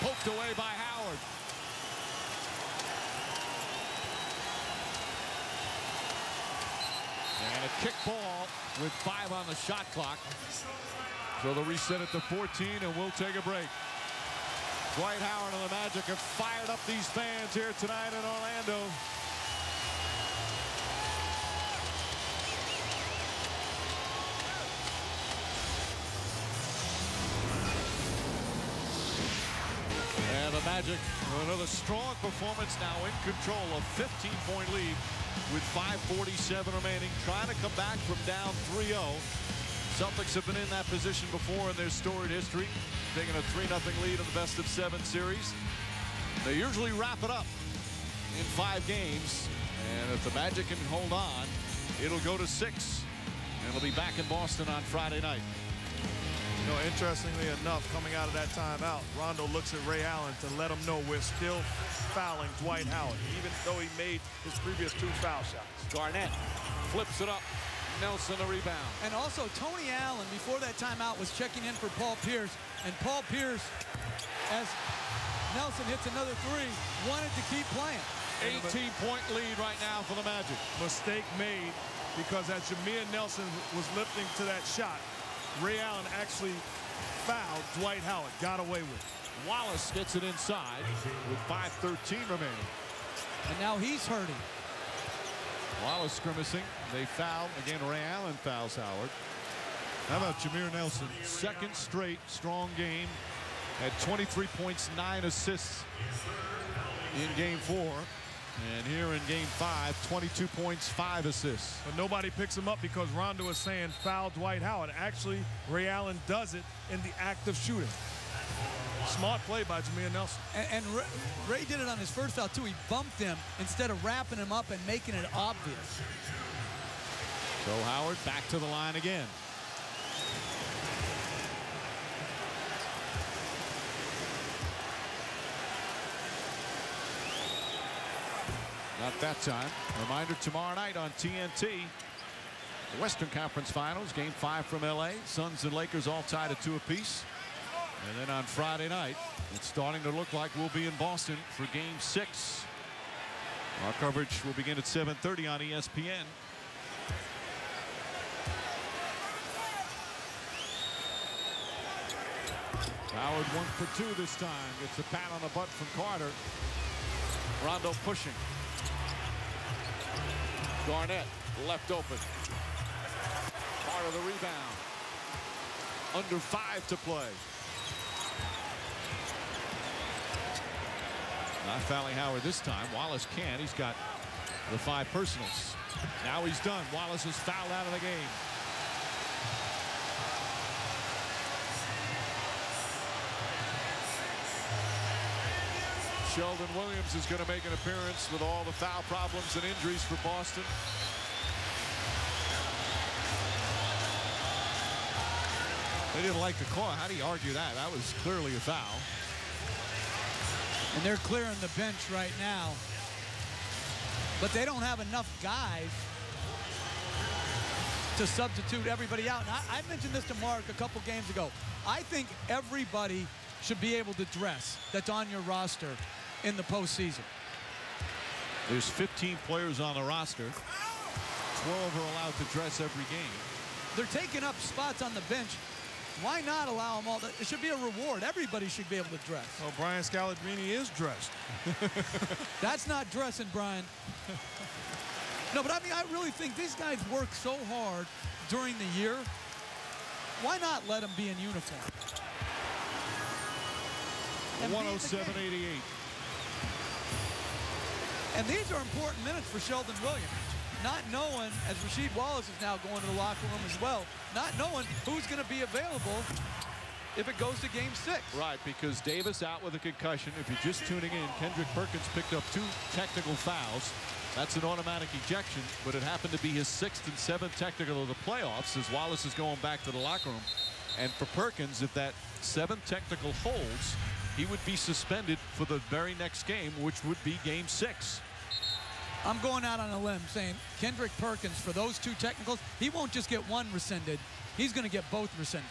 Poked away by Howard. And a kick ball with 5 on the shot clock. So they'll reset it to 14, and we'll take a break. Dwight Howard and the Magic have fired up these fans here tonight in Orlando. And the Magic, another strong performance, now in control, a 15-point lead with 5:47 remaining, trying to come back from down 3-0. Celtics have been in that position before in their storied history, taking a 3-0 lead in the best-of-7 series. They usually wrap it up in 5 games, and if the Magic can hold on, it'll go to 6, and it'll be back in Boston on Friday night. You know, interestingly enough, coming out of that timeout, Rondo looks at Ray Allen to let him know we're still fouling Dwight Howard, even though he made his previous 2 foul shots. Garnett flips it up. Nelson the rebound. And also Tony Allen, before that timeout, was checking in for Paul Pierce. And Paul Pierce, as Nelson hits another 3, wanted to keep playing. 18-point lead right now for the Magic. Mistake made because as Jameer Nelson was lifting to that shot, Ray Allen actually fouled Dwight Howard, got away with it. Wallace gets it inside with 5:13 remaining. And now he's hurting. Wallace grimacing. They foul. Again, Ray Allen fouls Howard. How about Jameer Nelson? Second straight strong game. Had 23 points, 9 assists in game 4. And here in game 5, 22 points, 5 assists. But nobody picks him up because Rondo is saying foul Dwight Howard. Actually, Ray Allen does it in the act of shooting. Smart play by Jameer Nelson. And Ray did it on his first foul, too. He bumped him instead of wrapping him up and making it obvious. So Howard back to the line again. Not that time. Reminder tomorrow night on TNT. The Western Conference Finals, game 5 from LA. Suns and Lakers all tied at 2 apiece. And then on Friday night, it's starting to look like we'll be in Boston for game 6. Our coverage will begin at 7:30 on ESPN. Howard 1 for 2 this time. Gets a pat on the butt from Carter. Rondo pushing. Garnett left open. Carter the rebound. Under 5 to play. Not fouling Howard this time. Wallace can't. He's got the 5 personals. Now he's done. Wallace is fouled out of the game. Sheldon Williams is going to make an appearance with all the foul problems and injuries for Boston. They didn't like the call. How do you argue that? That was clearly a foul. And they're clearing the bench right now. But they don't have enough guys to substitute everybody out. And I mentioned this to Mark a couple games ago. I think everybody should be able to dress that's on your roster in the postseason. There's 15 players on the roster. 12 are allowed to dress every game. They're taking up spots on the bench. Why not allow them all? It should be a reward. Everybody should be able to dress. Well, Brian Scalabrine is dressed. That's not dressing, Brian. No, but I mean, I really think these guys work so hard during the year. Why not let them be in uniform? 107-88. And these are important minutes for Sheldon Williams. Not knowing, as Rasheed Wallace is now going to the locker room as well, not knowing who's going to be available if it goes to game 6. Right, because Davis out with a concussion. If you're just tuning in, Kendrick Perkins picked up 2 technical fouls. That's an automatic ejection, but it happened to be his 6th and 7th technical of the playoffs as Wallace is going back to the locker room. And for Perkins, if that 7th technical holds, he would be suspended for the very next game, which would be game 6. I'm going out on a limb saying Kendrick Perkins, for those 2 technicals, he won't just get 1 rescinded. He's going to get both rescinded.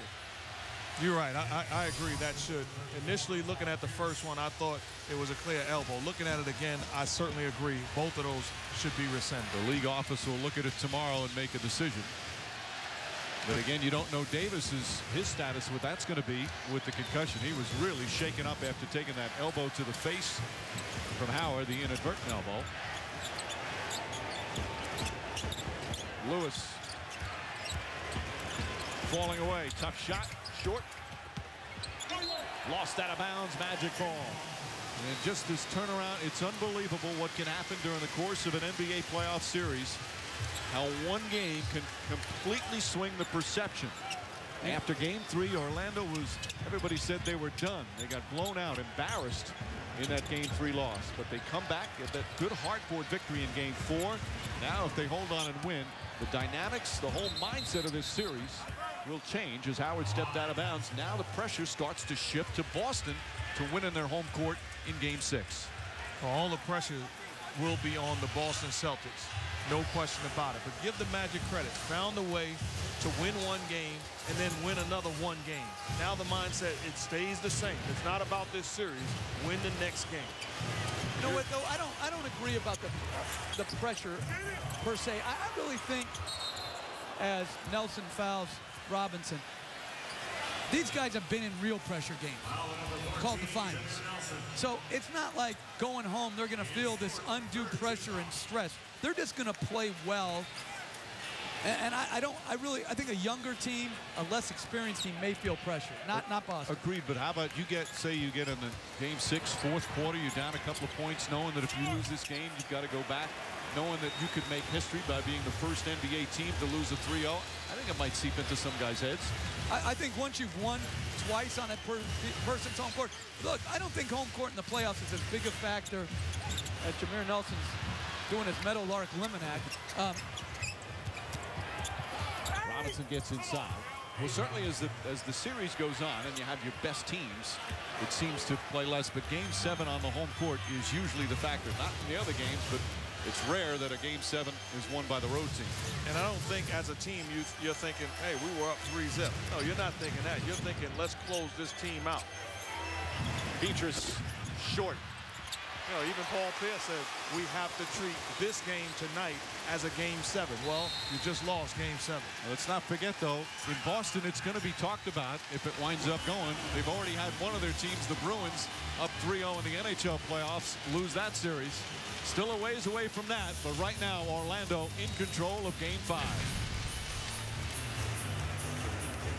You're right. I agree. That should. Initially, looking at the first one, I thought it was a clear elbow. Looking at it again, I certainly agree. Both of those should be rescinded. The league office will look at it tomorrow and make a decision. But again, you don't know Davis's his status, what that's going to be with the concussion. He was really shaken up after taking that elbow to the face from Howard, the inadvertent elbow. Lewis falling away. Tough shot. Short. Lost out of bounds. Magic ball. And just this turnaround, it's unbelievable what can happen during the course of an NBA playoff series. How one game can completely swing the perception. After game 3, Orlando everybody said they were done. They got blown out, embarrassed in that game 3 loss. But they come back, get that good hard-fought victory in game 4. Now if they hold on and win, the dynamics, the whole mindset of this series will change as Howard stepped out of bounds. Now the pressure starts to shift to Boston to win in their home court in game 6. All the pressure will be on the Boston Celtics. No question about it. But give the Magic credit. Found a way to win 1 game and then win another 1 game. Now the mindset, it stays the same. It's not about this series. Win the next game. You know what, though? I don't agree about the pressure per se. I really think as Nelson fouls Robinson, these guys have been in real pressure games called the finals. So it's not like going home, they're going to feel this undue pressure and stress. They're just going to play well. And I think a younger team, a less experienced team may feel pressure, not Boston. Agreed, but how about you get in the game 6, fourth quarter, you're down a couple of points, knowing that if you lose this game, you've got to go back, knowing that you could make history by being the first NBA team to lose a 3-0. I think it might seep into some guys' heads. I think once you've won twice on a person's home court, look, I don't think home court in the playoffs is as big a factor as Jameer Nelson's doing his Meadowlark Lemonade. Robinson gets inside. Well, certainly as the series goes on and you have your best teams, it seems to play less. But Game 7 on the home court is usually the factor. Not in the other games, but it's rare that a Game 7 is won by the road team. And I don't think as a team you're thinking, hey, we were up 3-0. No, you're not thinking that. You're thinking, let's close this team out. Beatrice short. You know, even Paul Pierce says we have to treat this game tonight as a Game 7. Well, you just lost Game 7. Let's not forget, though, in Boston, it's going to be talked about if it winds up going. They've already had one of their teams, the Bruins, up 3-0 in the NHL playoffs, lose that series. Still a ways away from that, but right now, Orlando in control of Game 5.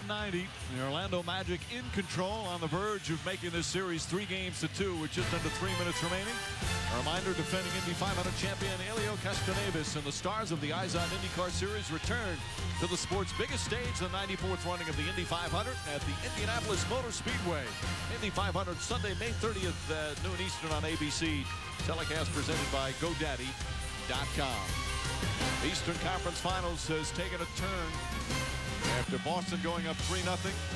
90, the Orlando Magic in control, on the verge of making this series 3-2 with just under 3 minutes remaining. A reminder, defending Indy 500 champion Elio Castroneves and the stars of the Izod IndyCar Series return to the sport's biggest stage, the 94th running of the Indy 500 at the Indianapolis Motor Speedway. Indy 500 Sunday, May 30th, noon Eastern on ABC. Telecast presented by GoDaddy.com. Eastern Conference Finals has taken a turn after Boston going up 3-0.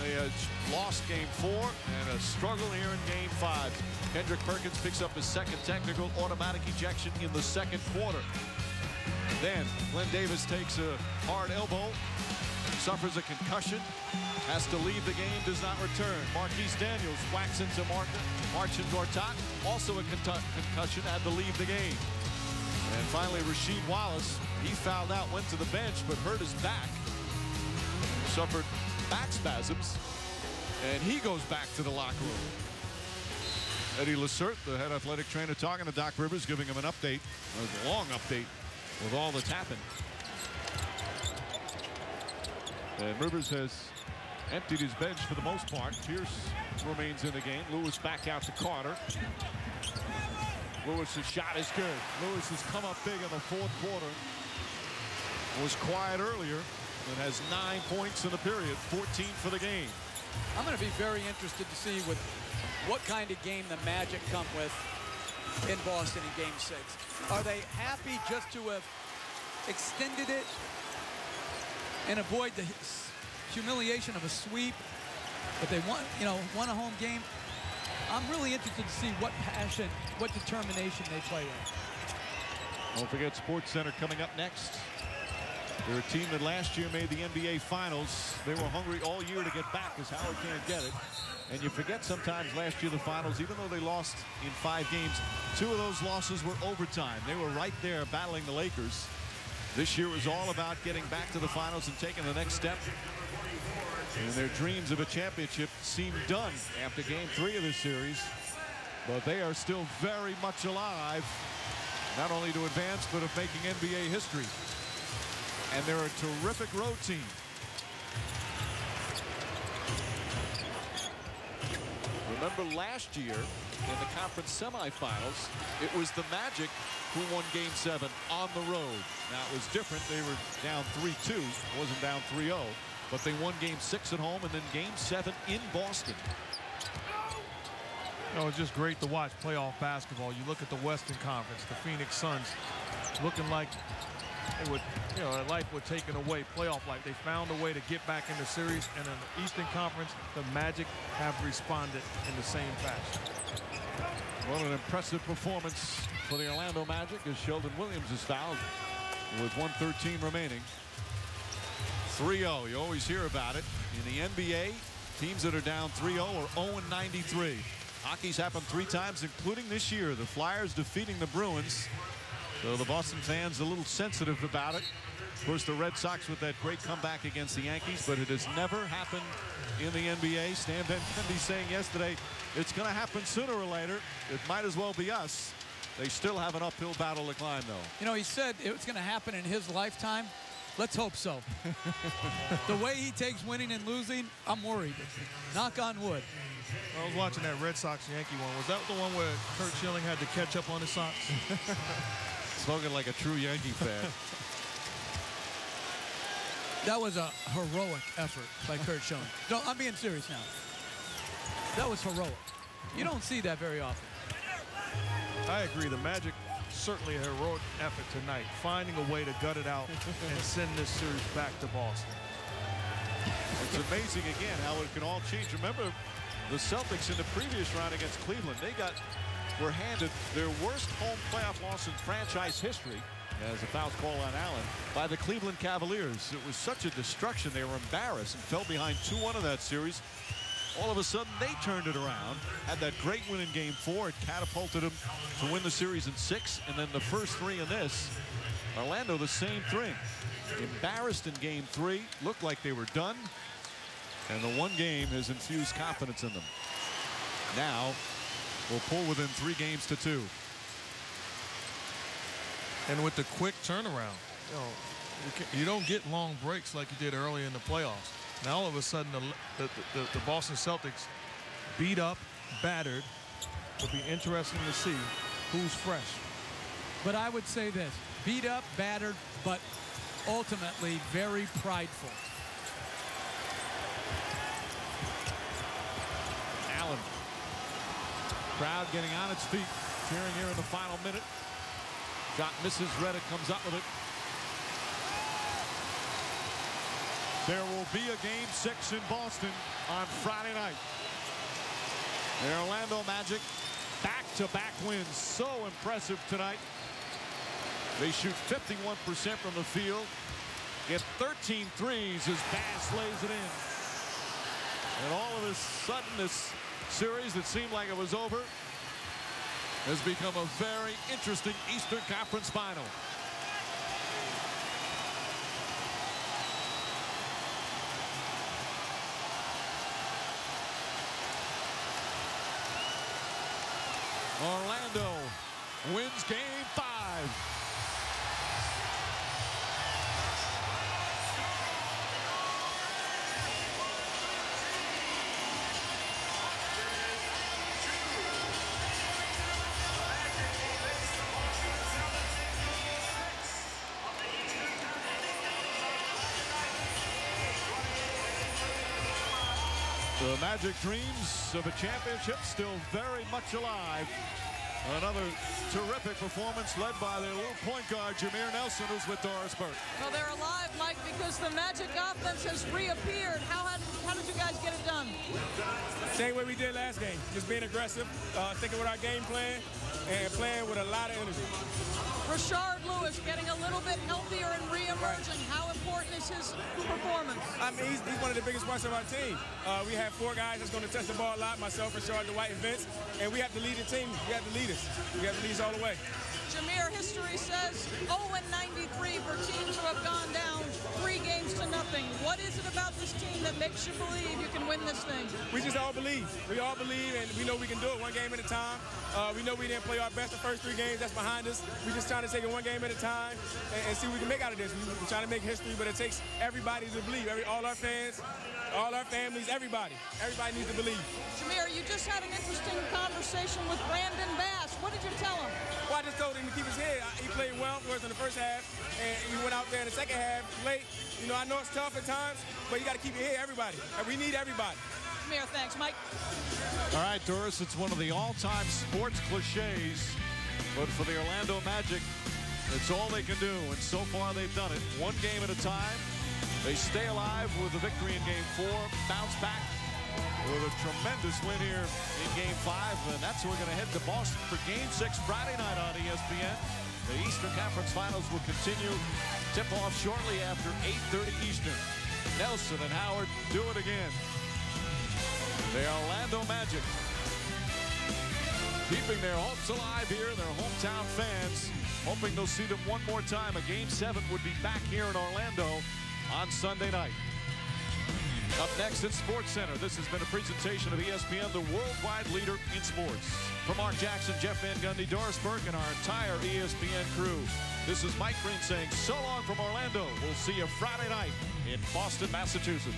They had lost Game 4 and a struggle here in Game 5. Kendrick Perkins picks up his second technical, automatic ejection in the second quarter. Then Glenn Davis takes a hard elbow, suffers a concussion, has to leave the game, does not return. Marquise Daniels whacks into Marcin Gortat, also a concussion, had to leave the game. And finally, Rasheed Wallace, he fouled out, went to the bench, but hurt his back. Suffered back spasms, and he goes back to the locker room. Eddie Lacerte, the head athletic trainer, talking to Doc Rivers, giving him an update, a long update with all that's happened. And Rivers has emptied his bench for the most part. Pierce remains in the game. Lewis back out to Carter. Lewis's shot is good. Lewis has come up big in the fourth quarter. Was quiet earlier and has 9 points in the period, 14 for the game. I'm going to be very interested to see what kind of game the Magic come with in Boston in Game 6. Are they happy just to have extended it and avoid the humiliation of a sweep, but they won a home game? I'm really interested to see what passion, what determination they play with. Don't forget SportsCenter coming up next. They're a team that last year made the NBA Finals. They were hungry all year to get back because Howard can't get it. And you forget sometimes last year the Finals, even though they lost in 5 games, 2 of those losses were overtime. They were right there battling the Lakers. This year was all about getting back to the Finals and taking the next step. And their dreams of a championship seem done after Game 3 of this series. But they are still very much alive, not only to advance, but of making NBA history. And they're a terrific road team. Remember last year in the conference semifinals, it was the Magic who won Game 7 on the road. Now it was different. They were down 3-2. It wasn't down 3-0. But they won Game 6 at home and then Game 7 in Boston. It's just great to watch playoff basketball. You look at the Western Conference, the Phoenix Suns looking like they would, their life was taken away, playoff life. They found a way to get back in the series, and in the Eastern Conference, the Magic have responded in the same fashion. Well, an impressive performance for the Orlando Magic as Sheldon Williams is fouled with 1:13 remaining. 3-0, you always hear about it. In the NBA, teams that are down 3-0 are 0-93. Hockey's happened 3 times, including this year. The Flyers defeating the Bruins. So the Boston fans a little sensitive about it. Of course, the Red Sox with that great comeback against the Yankees, but it has never happened in the NBA. Stan Van Gundy saying yesterday, it's going to happen sooner or later. It might as well be us. They still have an uphill battle to climb, though. You know, he said it was going to happen in his lifetime. Let's hope so. The way he takes winning and losing, I'm worried. Knock on wood. I was watching that Red Sox-Yankee one. Was that the one where Kurt Schilling had to catch up on his socks? Spoken like a true Yankee fan. That was a heroic effort by Kurt Schilling. No, I'm being serious now. That was heroic. You don't see that very often. I agree. The Magic, certainly a heroic effort tonight, finding a way to gut it out and send this series back to Boston. It's amazing, again, how it can all change. Remember, the Celtics in the previous round against Cleveland, they were handed their worst home playoff loss in franchise history, as a foul call on Allen, by the Cleveland Cavaliers. It was such a destruction. They were embarrassed and fell behind 2-1 in that series. All of a sudden, they turned it around, had that great win in Game 4. It catapulted them to win the series in 6, and then the first 3 in this. Orlando, the same thing. Embarrassed in Game 3, looked like they were done, and the one game has infused confidence in them. Now, we'll pull within 3 games to 2. And with the quick turnaround, you don't get long breaks like you did early in the playoffs. Now all of a sudden the Boston Celtics beat up, battered. It'll be interesting to see who's fresh. But I would say this, beat up, battered, but ultimately very prideful. Allen. Crowd getting on its feet, cheering here in the final minute. Shot misses, Reddick comes up with it. There will be a Game 6 in Boston on Friday night. The Orlando Magic back-to-back wins. So impressive tonight. They shoot 51% from the field. Get 13 threes as Bass lays it in. And all of a sudden, this series that seemed like it was over has become a very interesting Eastern Conference final. Orlando wins Game 5. The Magic dreams of a championship still very much alive. Another terrific performance led by their little point guard, Jameer Nelson, who's with Doris Burke. Well, they're alive, Mike, because the Magic offense has reappeared. How did you guys get it done? Same way we did last game. Just being aggressive, sticking with our game plan, and playing with a lot of energy. Rashard Lewis getting a little bit healthier and re-emerging. How important is his performance? I mean, he's one of the biggest parts of our team. We have 4 guys that's going to touch the ball a lot, myself, Rashard, Dwight, and Vince, and we have to lead the team. We have to lead us. We have to lead us all the way. Jameer, history says 0-93 for teams who have gone down 3 games to nothing. What is it about this team that makes you believe you can win this thing? We just all believe. We all believe, and we know we can do it 1 game at a time. We know we didn't play our best the first 3 games. That's behind us. We're just trying to take it 1 game at a time and see what we can make out of this. We're trying to make history, but it takes everybody to believe. All our fans, all our families, everybody. Everybody needs to believe. Jameer, you just had an interesting conversation with Brandon Bass. What did you tell him? Well, I just told him to keep his head. He played well for us in the first half, and we went out there in the second half late. You know, I know it's tough at times, but you got to keep your head, everybody. We need everybody. Jameer, thanks, Mike. All right, Doris, it's one of the all-time sports cliches, but for the Orlando Magic, it's all they can do, and so far they've done it. 1 game at a time. They stay alive with a victory in Game 4, bounce back with a tremendous win here in Game 5, and that's where we're going to head to Boston for Game 6 Friday night on ESPN. The Eastern Conference Finals will continue. Tip-off shortly after 8:30 Eastern. Nelson and Howard do it again. The Orlando Magic keeping their hopes alive here, their hometown fans, hoping they'll see them one more time. A Game 7 would be back here in Orlando on Sunday night. Up next in Sports Center, this has been a presentation of ESPN, the worldwide leader in sports. For Mark Jackson, Jeff Van Gundy, Doris Burke, and our entire ESPN crew, this is Mike Green saying so long from Orlando. We'll see you Friday night in Boston, Massachusetts.